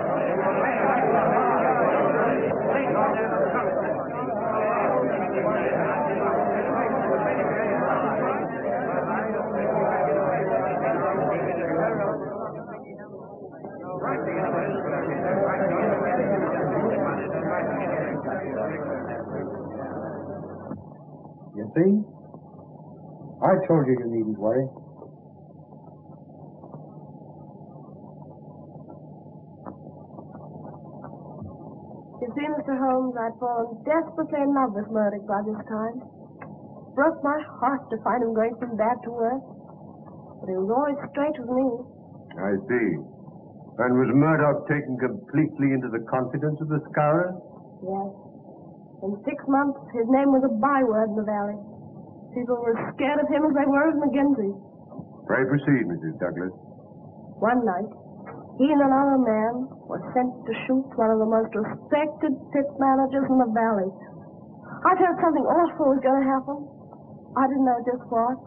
S1: You see? I told you needn't worry.
S2: You see, Mr. Holmes, I'd fallen desperately in love with Murdoch by this time. Broke my heart to find him going from bad to worse. But he was always straight with me.
S3: I see. And was Murdoch taken completely into the confidence of the Scourer?
S2: Yes. In 6 months, his name was a byword in the valley. People were as scared of him as they were of McGinty.
S3: Pray proceed, Mrs. Douglas.
S2: One night, he and another man were sent to shoot one of the most respected pit managers in the valley. I felt something awful was going to happen. I didn't know just what.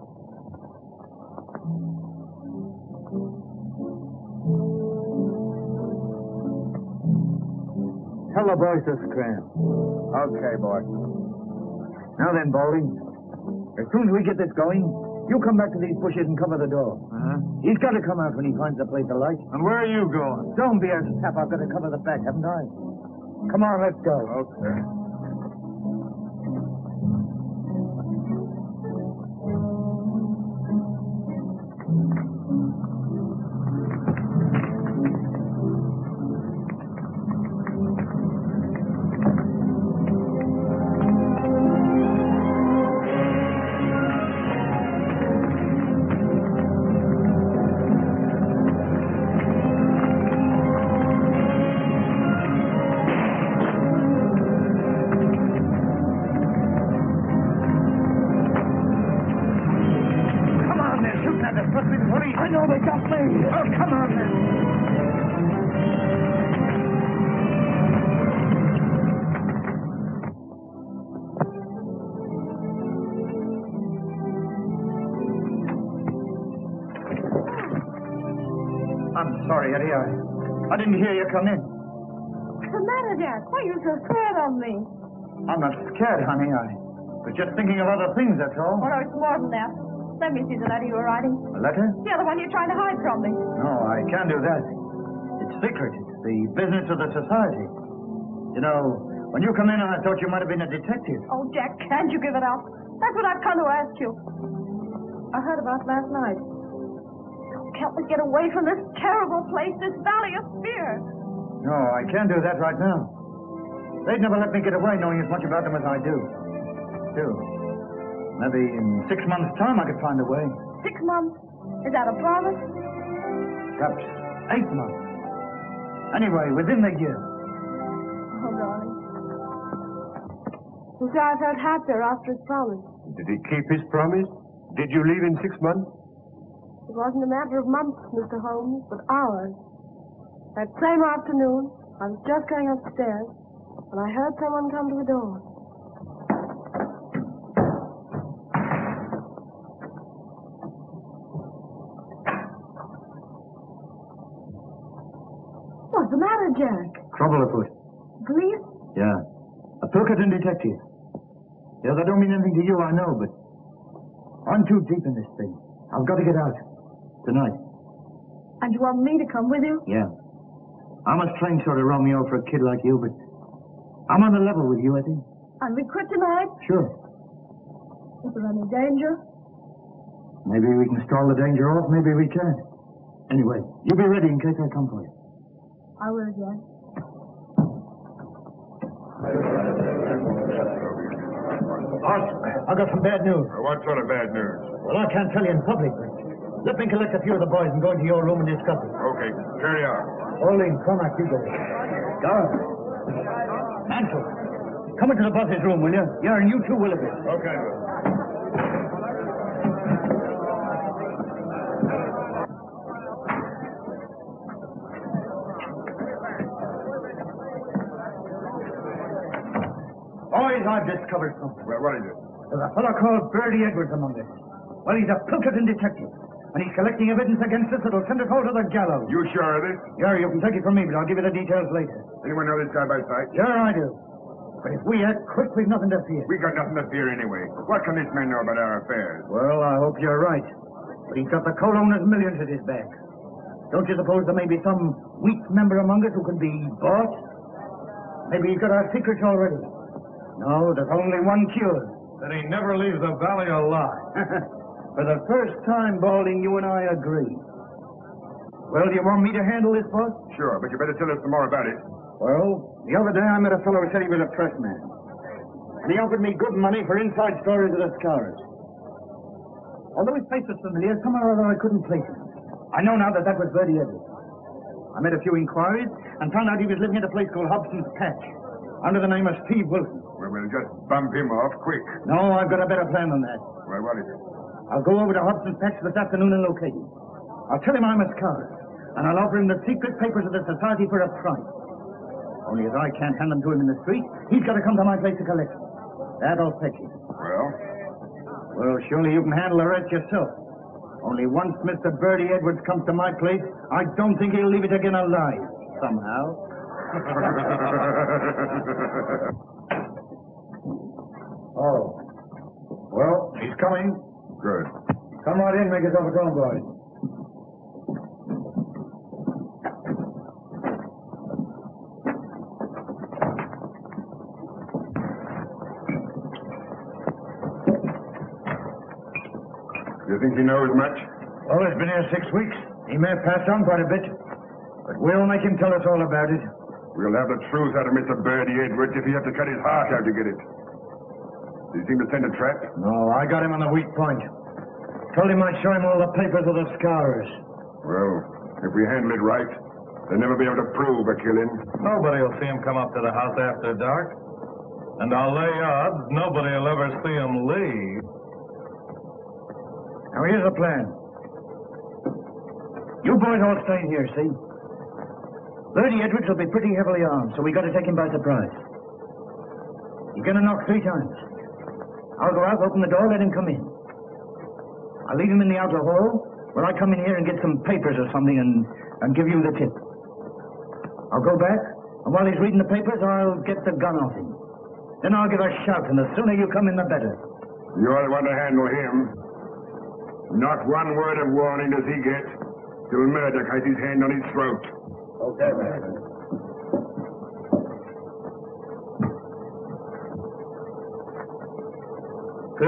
S7: Tell the boys to scram. Okay, boy. Now then, Baldy. As soon as we get this going, you come back to these bushes and cover the door. He's got to come out when he finds a place to light. And where are you going? Don't be a sap. I've got to cover the back, haven't I? Come on, let's go. Okay.
S1: I know they got me. Oh, come on, then.
S7: I'm sorry, Eddie. I didn't hear you come in.
S2: What's the matter, Jack? Why are you so scared of me?
S7: I'm not scared, honey. I was just thinking of other things, that's all.
S2: Oh, no, it's more than that. Let me see the letter you were writing.
S7: A letter?
S2: Yeah, the one you're trying to hide from me.
S7: No, I can't do that. It's secret. It's the business of the society. You know, when you come in, I thought you might have been a detective.
S2: Oh, Jack, can't you give it up? That's what I've come to ask you. I heard about last night. Can't we get away from this terrible place, this valley of fear?
S7: No, I can't do that right now. They'd never let me get away knowing as much about them as I do. Still, maybe in 6 months' time I could find a way.
S2: 6 months? Is that a promise?
S7: Perhaps 8 months. Anyway, within the year.
S2: Oh, darling. You see, I felt happier after his promise.
S3: Did he keep his promise? Did you leave in 6 months?
S2: It wasn't a matter of months, Mr. Holmes, but hours. That same afternoon, I was just going upstairs, and I heard someone come to the door. What's the matter, Jack?
S7: Trouble afoot.
S2: Police?
S7: Yeah. A Pilkington detective. Yeah, that don't mean anything to you, I know, but I'm too deep in this thing. I've got to get out. Tonight.
S2: And you want me to come with you?
S7: Yeah. I'm a strange sort of Romeo for a kid like you, but I'm on the level with you, I think.
S2: And we quit tonight?
S7: Sure.
S2: Is there any danger?
S7: Maybe we can stall the danger off, maybe we can't. Anyway, you be ready in case I come for you.
S2: I will, Jack.
S7: Boss, I got some bad news.
S9: What sort of bad news?
S7: Well, I can't tell you in public, but let me collect a few of the boys and go into your room and discuss it.
S9: Okay, carry on.
S7: Olin, Cormac, you go. Guard. Mansell, come into the boss's room, will you? Yeah, and you too, Willoughby.
S9: Okay.
S7: Boys, I've discovered something.
S9: Well, what is it?
S7: There's a fellow called Bertie Edwards among us. Well, he's a Pilkington detective, and he's collecting evidence against us that'll send us all to the gallows.
S9: You sure of this?
S7: Yeah, you can take it from me, but I'll give you the details later.
S9: Anyone know this guy by sight?
S7: Sure, I do. But if we act quick, we've nothing to fear.
S9: We got nothing to fear anyway. What can this man know about our affairs?
S7: Well, I hope you're right. But he's got the coal owner's millions at his back. Don't you suppose there may be some weak member among us who can be bought? Maybe he's got our secrets already. No, there's only one cure.
S5: That he never leaves the valley alive.
S7: For the first time, Balding, you and I agree. Well, do you want me to handle this, boss?
S9: Sure, but you better tell us some more about it.
S7: Well, the other day I met a fellow who said he was a pressman. And he offered me good money for inside stories of the Scars. Although his face was familiar, somehow or other I couldn't place him. I know now that that was Bertie Edwards. I made a few inquiries and found out he was living at a place called Hobson's Patch, under the name of Steve Wilson.
S9: Well, we'll just bump him off quick.
S7: No, I've got a better plan than that.
S9: Well, what is it?
S7: I'll go over to Hobson's Patch this afternoon and locate him. I'll tell him I'm a scholar, and I'll offer him the secret papers of the society for a price. Only as I can't hand them to him in the street, he's got to come to my place to collect them. That'll fetch him. Well, surely you can handle the rest yourself. Only once Mr. Bertie Edwards comes to my place, I don't think he'll leave it again alive, somehow. Oh. Well, he's coming.
S9: Good.
S7: Come right in, make yourself at home, boys.
S9: You think he knows much?
S7: Well, he's been here 6 weeks. He may have passed on quite a bit. But we'll make him tell us all about it.
S9: We'll have the truth out of Mr. Bertie Edwards if he has to cut his heart out to get it. Did you seem to send a trap?
S7: No, I got him on the weak point. Told him I'd show him all the papers of the Scars.
S9: Well, if we handle it right, they'll never be able to prove a killing.
S5: Nobody will see him come up to the house after dark. And I'll lay odds nobody will ever see him leave.
S7: Now, here's the plan. You boys all stay here, see? Bertie Edwards will be pretty heavily armed, so we got to take him by surprise. He's going to knock 3 times. I'll go out, open the door, let him come in. I'll leave him in the outer hall, where I come in here and get some papers or something and give you the tip. I'll go back, and while he's reading the papers, I'll get the gun off him. Then I'll give a shout, and the sooner you come in, the better.
S9: You're the one to handle him. Not one word of warning does he get till Murdoch has his hand on his throat.
S7: Okay, man.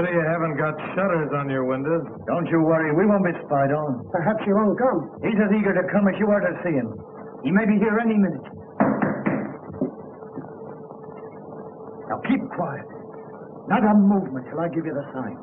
S5: Pity you haven't got shutters on your windows.
S7: Don't you worry, we won't be spied on.
S8: Perhaps he won't come.
S7: He's as eager to come as you are to see him. He may be here any minute. Now keep quiet. Not a movement till I give you the sign.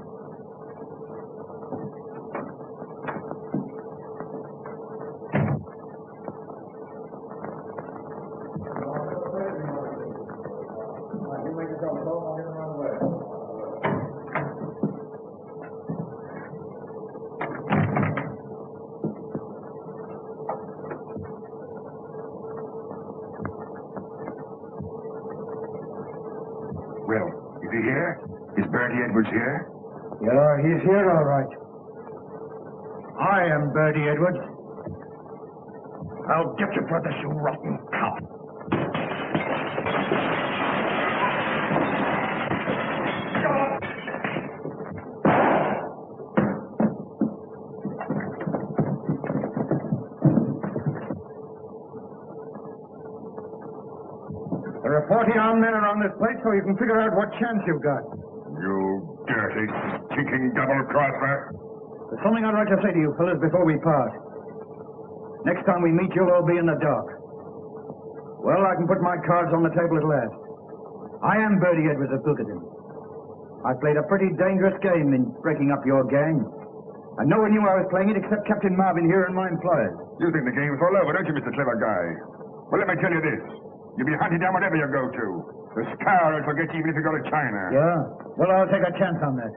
S9: Well, is he here? Is Bertie Edwards here?
S7: Yeah, he's here all right. I am Bertie Edwards. I'll get you for this, you rotten cop. There are 40 armed men around this place, so you can figure out what chance you've got.
S9: You dirty, stinking double-crosser.
S7: There's something I'd like to say to you fellas before we part. Next time we meet, you'll all be in the dark. Well, I can put my cards on the table at last. I am Bertie Edwards of Pilkington. I played a pretty dangerous game in breaking up your gang. And no one knew I was playing it except Captain Marvin here and my employers.
S9: You think the game's all over, don't you, Mr. Clever Guy? Well, let me tell you this. You'll be hunted down whatever you go to. The Star will forget you even if you go to China.
S7: Yeah? Well, I'll take a chance on that.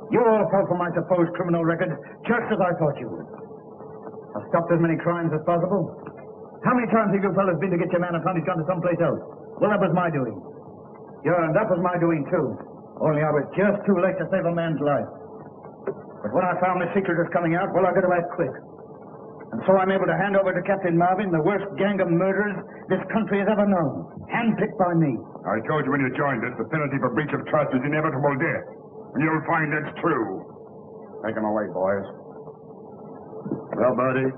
S7: You all fell for my supposed criminal record, just as I thought you would. I've stopped as many crimes as possible. How many times have you fellas been to get your man and found he's gone to someplace else? Well, that was my doing. Yeah, and that was my doing, too. Only I was just too late to save a man's life. But when I found the secret was coming out, well, I got to act quick. And so I'm able to hand over to Captain Marvin the worst gang of murderers this country has ever known. Handpicked by me.
S9: I told you when you joined us, the penalty for breach of trust is inevitable death. And you'll find that's true. Take him away, boys.
S3: Well, Bertie,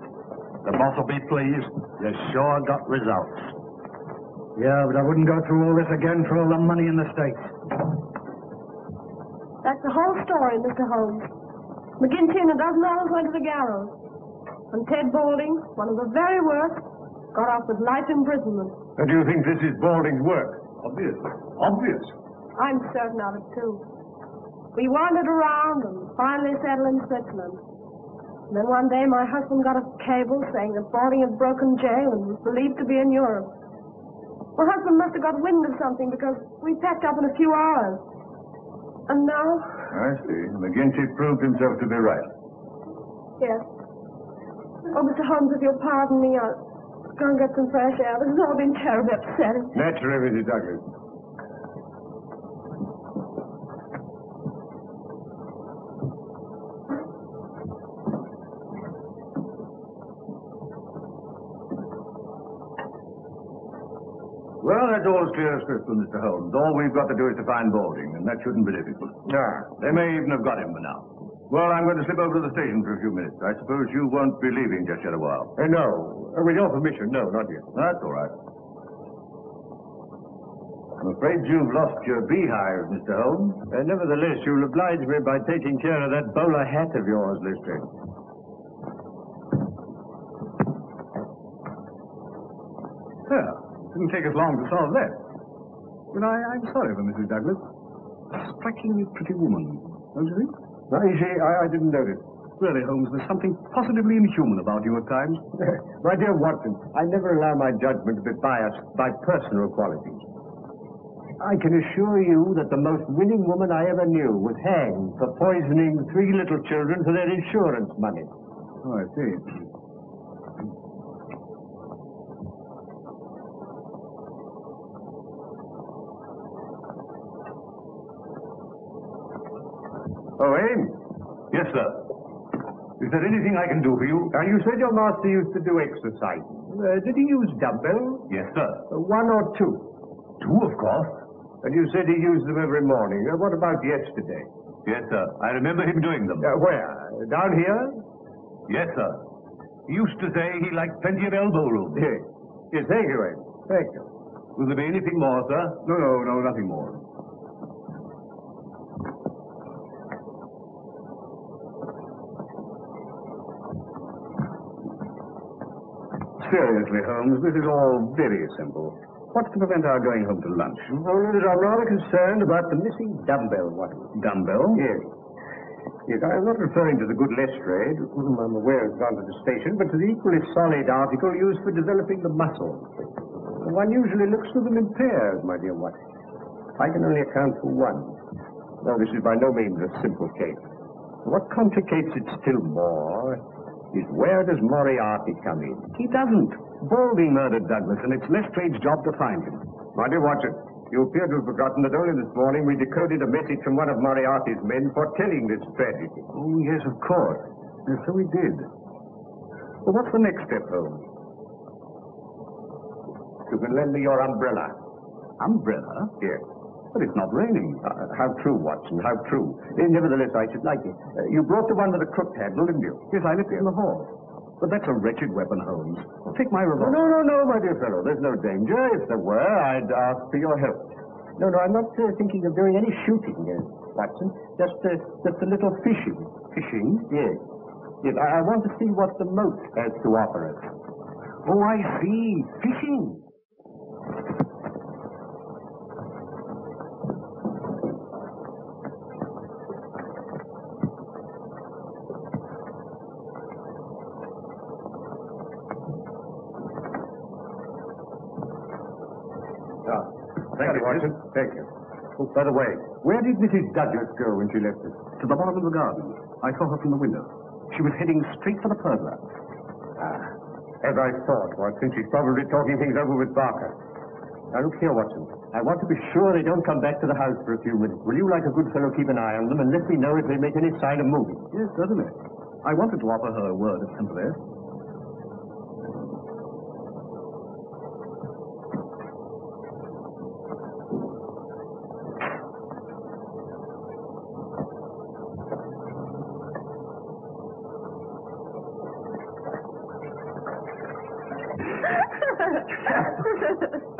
S3: the boss will be pleased. You sure got results.
S7: Yeah, but I wouldn't go through all this again for all the money in the States.
S2: That's the whole story, Mr. Holmes. McGinty and a dozen others went to the gallows. And Ted Balding, one of the very worst, got off with life imprisonment.
S3: And do you think this is Balding's work? Obviously. Obvious.
S2: I'm certain of it, too. We wandered around and finally settled in Switzerland. And then one day my husband got a cable saying that Balding had broken jail and was believed to be in Europe. My husband must have got wind of something because we packed up in a few hours. And now...
S6: I see. McGinty proved himself to be right.
S2: Yes. Oh, Mr. Holmes, if you'll pardon me, I'll go and get some fresh air. This has all been terribly upsetting.
S3: Naturally, Mrs. Douglas.
S6: Well, that's all as clear as crystal, Mr. Holmes. All we've got to do is to find Balding, and that shouldn't be difficult.
S3: Ah,
S6: They may even have got him by now. Well, I'm going to slip over to the station for a few minutes. I suppose you won't be leaving just yet a while.
S3: No. With your permission, no, not yet.
S6: That's all right. I'm afraid you've lost your beehive, Mr. Holmes.
S3: Nevertheless, you'll oblige me by taking care of that bowler hat of yours, Lestrade.
S6: Yeah, didn't take us long to solve that. But I'm sorry for Mrs. Douglas. Strikingly pretty woman, don't you think?
S3: You see, I didn't notice.
S6: Really, Holmes, there's something positively inhuman about you at times.
S3: My dear Watson, I never allow my judgment to be biased by personal qualities. I can assure you that the most winning woman I ever knew was hanged for poisoning 3 little children for their insurance money.
S6: Oh, I see.
S3: Oh, Ames?
S6: Yes, sir. Is there anything I can do for you?
S3: You said your master used to do exercise. Did he use dumbbells?
S6: Yes, sir.
S3: 1 or 2?
S6: 2, of course.
S3: And you said he used them every morning. What about yesterday?
S6: Yes, sir. I remember him doing them.
S3: Where? Down here?
S6: Yes, sir. He used to say he liked plenty of elbow room.
S3: Yes, thank you, Ames. Thank you.
S6: Will there be anything more, sir? No, nothing more. seriously, Holmes, this is all very simple. What's to prevent our going home to lunch?
S3: Only that I'm rather concerned about the missing dumbbell, Watson.
S6: Dumbbell?
S3: Yes. Yes, I'm not referring to the good Lestrade, whom I'm aware has gone to the station, but to the equally solid article used for developing the muscles. One usually looks to them in pairs, my dear Watson. I can only account for one. Now, this is by no means a simple case. What complicates it still more is where does Moriarty come in?
S6: He doesn't. Baldy murdered Douglas, and it's Lestrade's job to find him.
S3: My dear Watson, you appear to have forgotten that only this morning we decoded a message from one of Moriarty's men foretelling this tragedy.
S6: Oh, yes, of course. Yes, so we did. Well, what's the next step, Holmes?
S3: You can lend me your umbrella.
S6: Umbrella?
S3: Yes.
S6: But it's not raining.
S3: How true, Watson, how true. Nevertheless, I should like it. You brought the one with the crooked handle, didn't you?
S6: Yes, I left it in the hall. But that's a wretched weapon, Holmes. Take my revolver.
S3: No, my dear fellow. There's no danger. If there were, I'd ask for your help. No, I'm not thinking of doing any shooting, Watson. Just a little fishing.
S6: Fishing?
S3: Yes. Yes, I want to see what the moat has to offer us.
S6: Oh, I see. Fishing.
S3: Thank you, Watson. Thank you. Oh, by the way, where did Mrs. Douglas go when she left us?
S6: To the bottom of the garden. I saw her from the window. She was heading straight for the pergola.
S3: As I thought, Watson, she's probably talking things over with Barker. Now, look here, Watson. I want to be sure they don't come back to the house for a few minutes. Will you, like a good fellow, keep an eye on them and let me know if they make any sign of moving?
S6: Yes, certainly. I wanted to offer her a word of sympathy.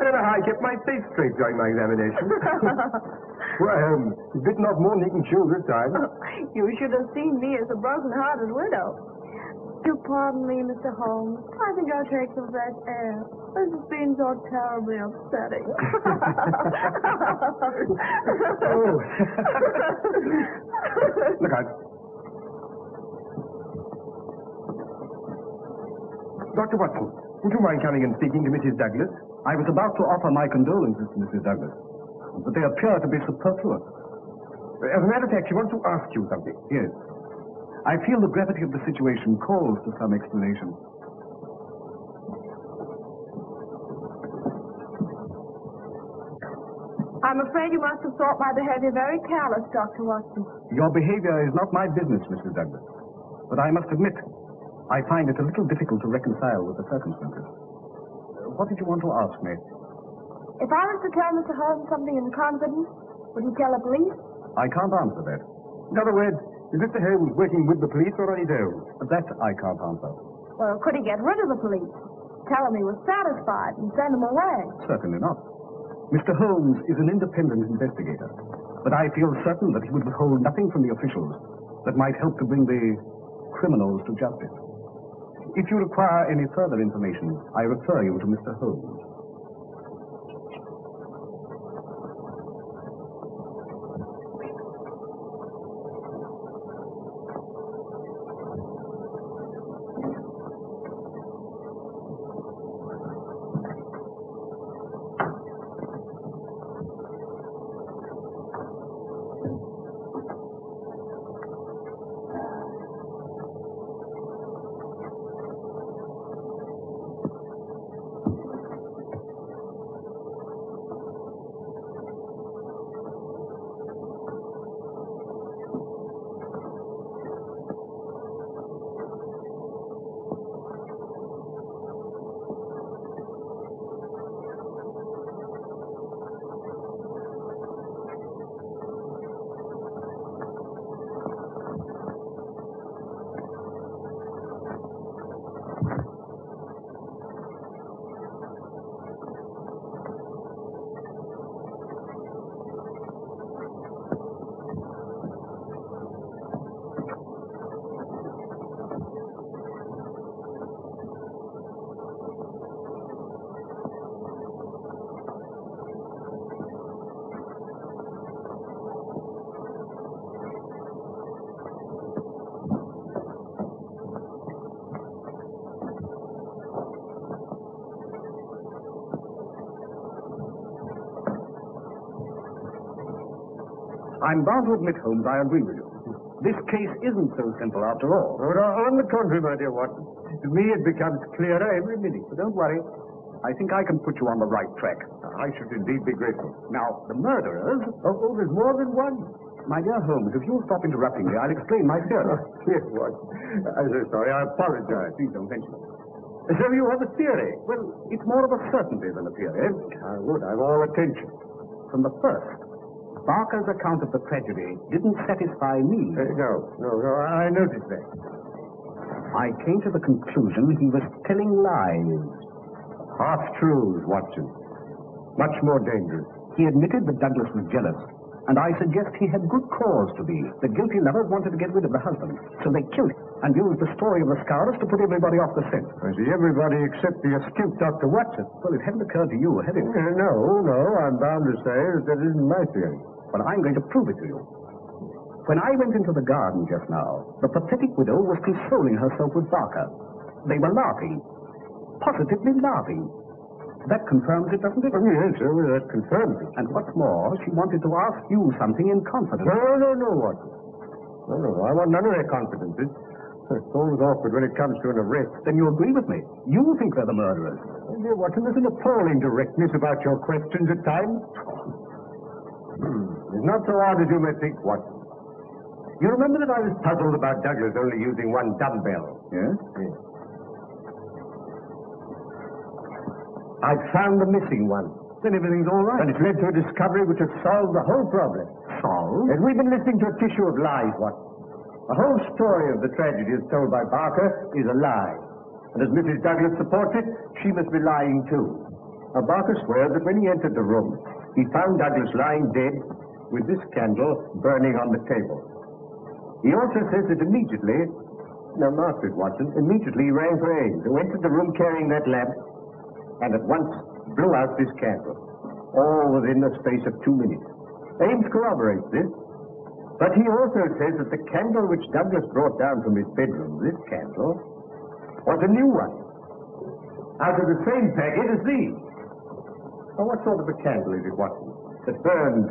S3: I don't know how I kept my face straight during my examination. Well, bitten off more than you can chew this time.
S2: You should have seen me as a broken-hearted widow. Do pardon me, Mr. Holmes. I think I'll take some fresh air. This has been so terribly upsetting.
S3: Oh. Look out. Dr. Watson, would you mind coming and speaking to Mrs. Douglas?
S6: I was about to offer my condolences to Mrs. Douglas, but they appear to be superfluous.
S3: As a matter of fact, she wants to ask you something.
S6: Yes. I feel the gravity of the situation calls for some explanation.
S2: I'm afraid you must have thought my behavior very callous, Dr. Watson.
S6: Your behavior is not my business, Mrs. Douglas. But I must admit, I find it a little difficult to reconcile with the circumstances. What did you want to ask me?
S2: If I was to tell Mr. Holmes something in confidence, would he tell the police?
S6: I can't answer that.
S3: In other words, is Mr. Holmes working with the police or on his own?
S6: That I can't answer.
S2: Well, could he get rid of the police? Tell him he was satisfied and send him away?
S6: Certainly not. Mr. Holmes is an independent investigator, but I feel certain that he would withhold nothing from the officials that might help to bring the criminals to justice. If you require any further information, I refer you to Mr. Holmes. I'm bound to admit, Holmes, I agree with you. This case isn't so simple after all.
S3: Oh, no, on the contrary, my dear Watson. To me, it becomes clearer every minute.
S6: But don't worry. I think I can put you on the right track.
S3: I should indeed be grateful.
S6: Now, the murderers...
S3: Oh, there's more than one.
S6: My dear Holmes, if you'll stop interrupting me, I'll explain my theory.
S3: Yes, Watson. I'm so sorry. I apologize.
S6: Please don't mention it.
S3: So you have a theory?
S6: Well, it's more of a certainty than a theory.
S3: I would. I'm all attention.
S6: From the first, Barker's account of the tragedy didn't satisfy me.
S3: No, I noticed that.
S6: I came to the conclusion he was telling lies.
S3: Half-truths, Watson. Much more dangerous.
S6: He admitted that Douglas was jealous, and I suggest he had good cause to be. The guilty lovers wanted to get rid of the husband, so they killed him and used the story of the scourge to put everybody off the scent.
S3: I see, everybody except the astute Dr. Watson.
S6: Well, it hadn't occurred to you, had it?
S3: No, I'm bound to say that isn't my theory.
S6: But I'm going to prove it to you. When I went into the garden just now, the pathetic widow was consoling herself with Barker. They were laughing. Positively laughing. That confirms it, doesn't it?
S3: Oh, yes, that confirms it.
S6: And what's more, she wanted to ask you something in confidence.
S3: No, Watson. No, I want none of their confidences. It's always awkward when it comes to an arrest.
S6: Then you agree with me. You think they're the murderers.
S3: Oh, dear Watson, there's an appalling directness about your questions at times. It's not so hard as you may think, Watson. You remember that I was puzzled about Douglas only using one dumbbell?
S6: Yes?
S3: Yes. I've found the missing one.
S6: Then everything's all right.
S3: And it's led to a discovery which has solved the whole problem.
S6: Solved?
S3: And we've been listening to a tissue of lies, Watson. The whole story of the tragedy as told by Barker is a lie. And as Mrs. Douglas supports it, she must be lying too. Now, Barker swears that when he entered the room, he found Douglas lying dead with this candle burning on the table. He also says that immediately, now mark it, Watson, immediately he rang for Ames, who entered the room carrying that lamp and at once blew out this candle, all within the space of 2 minutes. Ames corroborates this, but he also says that the candle which Douglas brought down from his bedroom, this candle, was a new one, out of the same packet as these. Now, what sort of a candle is it, Watson, that burned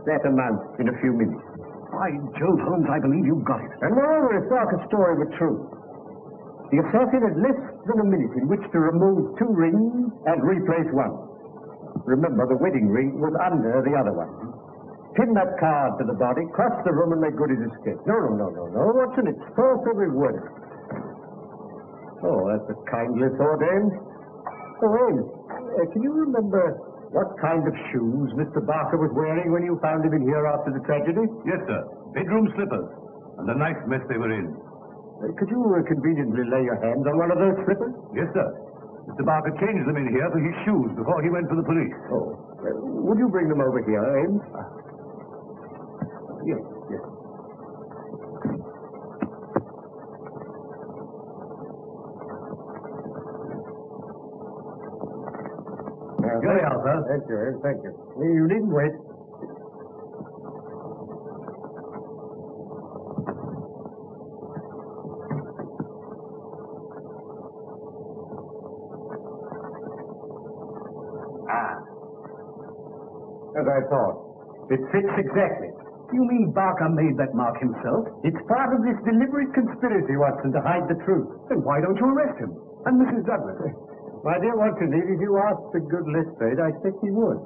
S3: that amount in a few minutes?
S6: By Jove, Holmes, I believe you've got it.
S3: And moreover, if Barker's story were true, the assassin had less than a minute in which to remove 2 rings and replace one. Remember, the wedding ring was under the other one. Pin that card to the body, cross the room, and make good his escape. No, Watson, it's false every word. Oh, that's a kindly thought, Ames. Oh, Ames, can you remember what kind of shoes Mr. Barker was wearing when you found him in here after the tragedy?
S5: Yes, sir. Bedroom slippers. And a nice mess they were in.
S3: Could you conveniently lay your hands on one of those slippers?
S5: Yes, sir. Mr. Barker changed them in here for his shoes before he went for the police.
S3: Oh. Would you bring them over here, Ames? Yes.
S5: Very well, sir.
S3: Thank you, Ames. Thank you. You needn't wait. As I thought. It fits exactly.
S6: You mean Barker made that mark himself?
S3: It's part of this deliberate conspiracy, Watson, to hide the truth.
S6: Then why don't you arrest him? And Mrs. Douglas?
S3: My dear Watson, if you asked the good Lestrade, I think he would.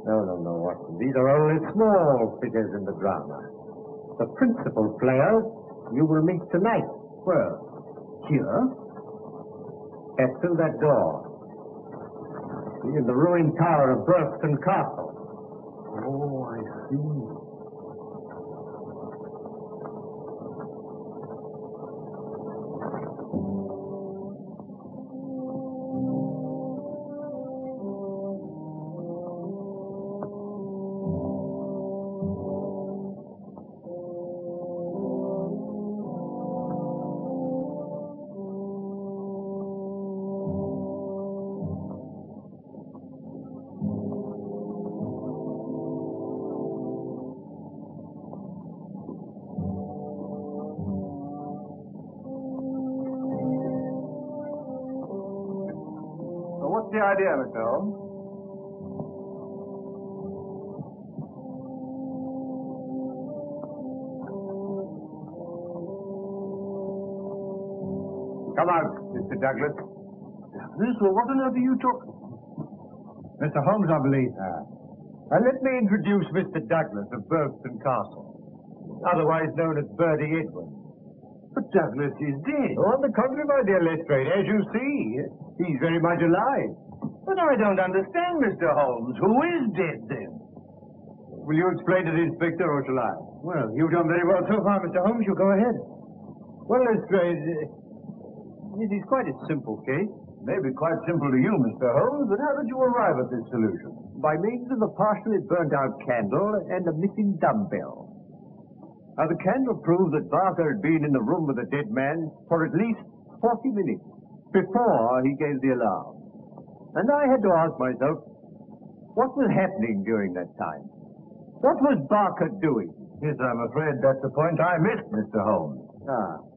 S3: No, Watson. These are only small figures in the drama. The principal players you will meet tonight.
S6: Where? Here?
S3: Pass through that door. In the ruined tower of Burlston Castle.
S6: Oh, I see.
S1: What's the idea, Mr. Holmes?
S3: Come out, Mr. Douglas.
S1: This, well, what on earth are you talking?
S3: Mr. Holmes, I believe. Let me introduce Mr. Douglas of Bergston Castle, otherwise known as Birdie Edwin.
S1: But Douglas is dead.
S3: On the contrary, my dear Lestrade, as you see, he's very much alive.
S1: But I don't understand, Mr. Holmes. Who is dead, then?
S3: Will you explain to the inspector, or shall I?
S1: Well, you've done very well so far, Mr. Holmes. You go ahead.
S3: Well, Lestrade, it is quite a simple case.
S1: Maybe quite simple to you, Mr. Holmes, but how did you arrive at this solution?
S3: By means of a partially burnt-out candle and a missing dumbbell. Now, the candle proved that Barker had been in the room with the dead man for at least 40 minutes before he gave the alarm. And I had to ask myself, what was happening during that time? What was Barker doing?
S1: Yes, I'm afraid that's the point I missed, Mr. Holmes.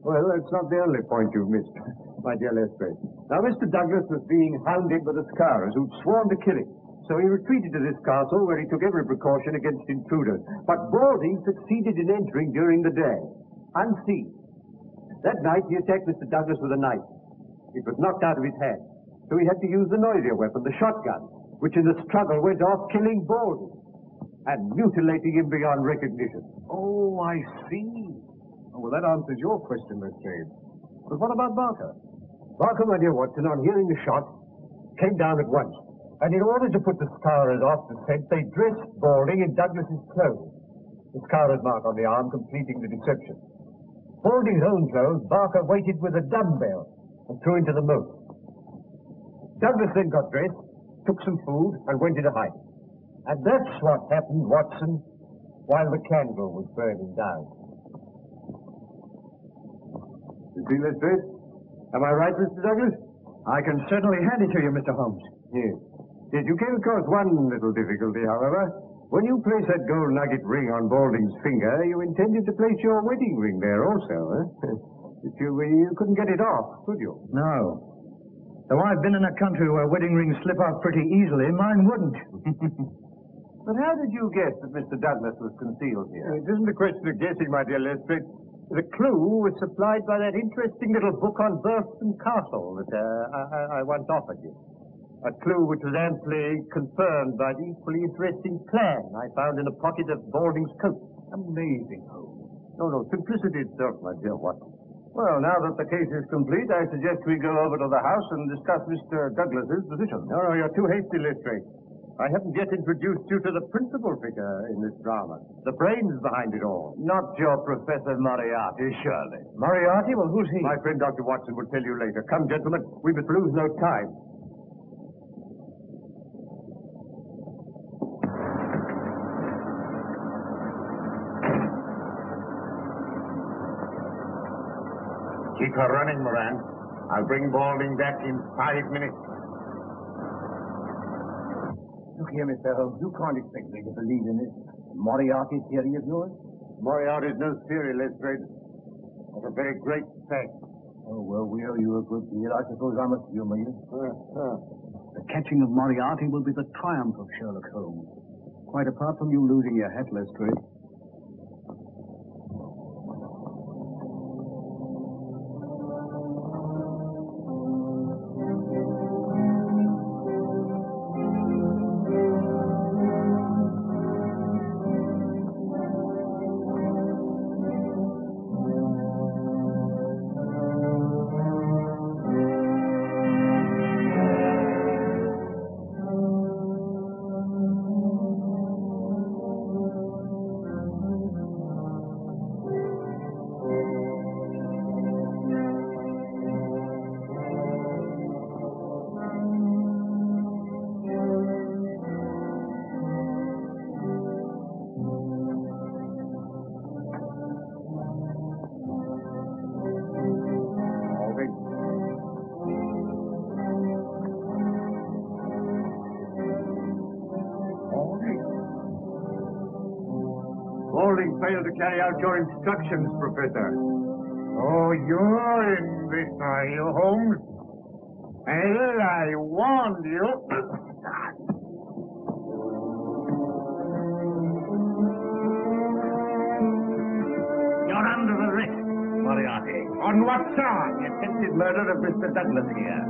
S3: Well, that's not the only point you've missed, my dear Lestrade. Now, Mr. Douglas was being hounded by the Scarers who'd sworn to kill him. So he retreated to this castle where he took every precaution against intruders. But Balding succeeded in entering during the day, unseen. That night he attacked Mr. Douglas with a knife. It was knocked out of his hand. So he had to use the noisier weapon, the shotgun, which in the struggle went off killing Balding and mutilating him beyond recognition.
S1: Oh, I see.
S3: Well, that answers your question, Lestrade. But what about Barker? Barker, my dear Watson, on hearing the shot, came down at once. And in order to put the Scarers off the scent, they dressed Balding in Douglas's clothes. The Scarer's mark on the arm completing the deception. Balding's own clothes, Barker weighted with a dumbbell and threw into the moat. Douglas then got dressed, took some food, and went into hiding. And that's what happened, Watson, while the candle was burning down. You see, Lestrade? Am I right, Mr. Douglas?
S1: I can certainly hand it to you, Mr. Holmes.
S3: Yes. Yes, you came across one little difficulty, however. When you placed that gold nugget ring on Balding's finger, you intended to place your wedding ring there also, eh? But you couldn't get it off, could you?
S1: No. Though I've been in a country where wedding rings slip off pretty easily, mine wouldn't.
S3: But how did you guess that Mr. Douglas was concealed here? It isn't a question of guessing, my dear Lestrade. The clue was supplied by that interesting little book on Bergston Castle that I once offered you. A clue which was amply confirmed by the equally interesting plan I found in a pocket of Balding's coat. Amazing, Holmes. No, simplicity itself, my dear Watson. Well, now that the case is complete, I suggest we go over to the house and discuss Mr. Douglas's position. No, you're too hasty, Lestrade. I haven't yet introduced you to the principal figure in this drama, the brains behind it all. Not your Professor Moriarty, surely.
S1: Moriarty? Well, who's he?
S3: My friend Dr. Watson will tell you later. Come, gentlemen, we must lose no time.
S9: Keep her running, Moran. I'll bring Balding back in 5 minutes.
S1: Look here, Mr. Holmes. You can't expect me to believe in this Moriarty theory of yours.
S3: Moriarty's no theory, Lestrade. It's a very great fact.
S1: Oh, well, we owe you a good deal. I suppose I must humor you. The catching of Moriarty will be the triumph of Sherlock Holmes. Quite apart from you losing your hat, Lestrade.
S3: Failed to carry out your instructions, Professor.
S9: Oh, you're in this, are you, Holmes? Well, I warned you.
S3: You're under arrest, Moriarty.
S4: On what charge? The attempted murder of Mr. Douglas here.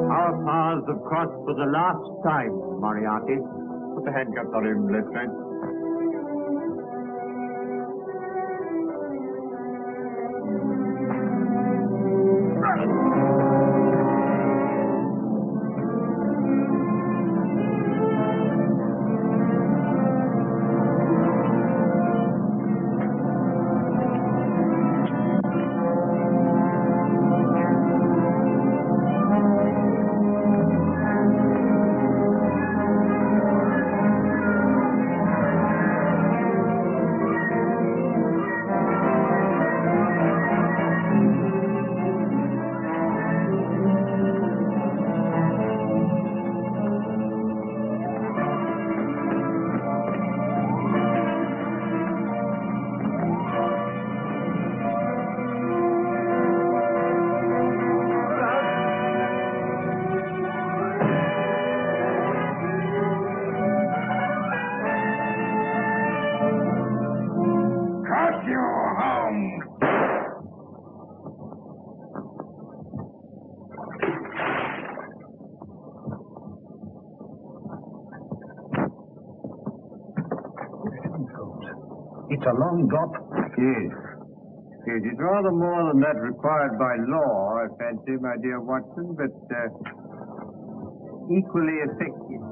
S3: Our paths have crossed for the last time, Moriarty. Put the handcuffs on him, Lestrade.
S6: It's a long drop.
S4: Yes. It is rather more than that required by law, I fancy, my dear Watson, but equally effective.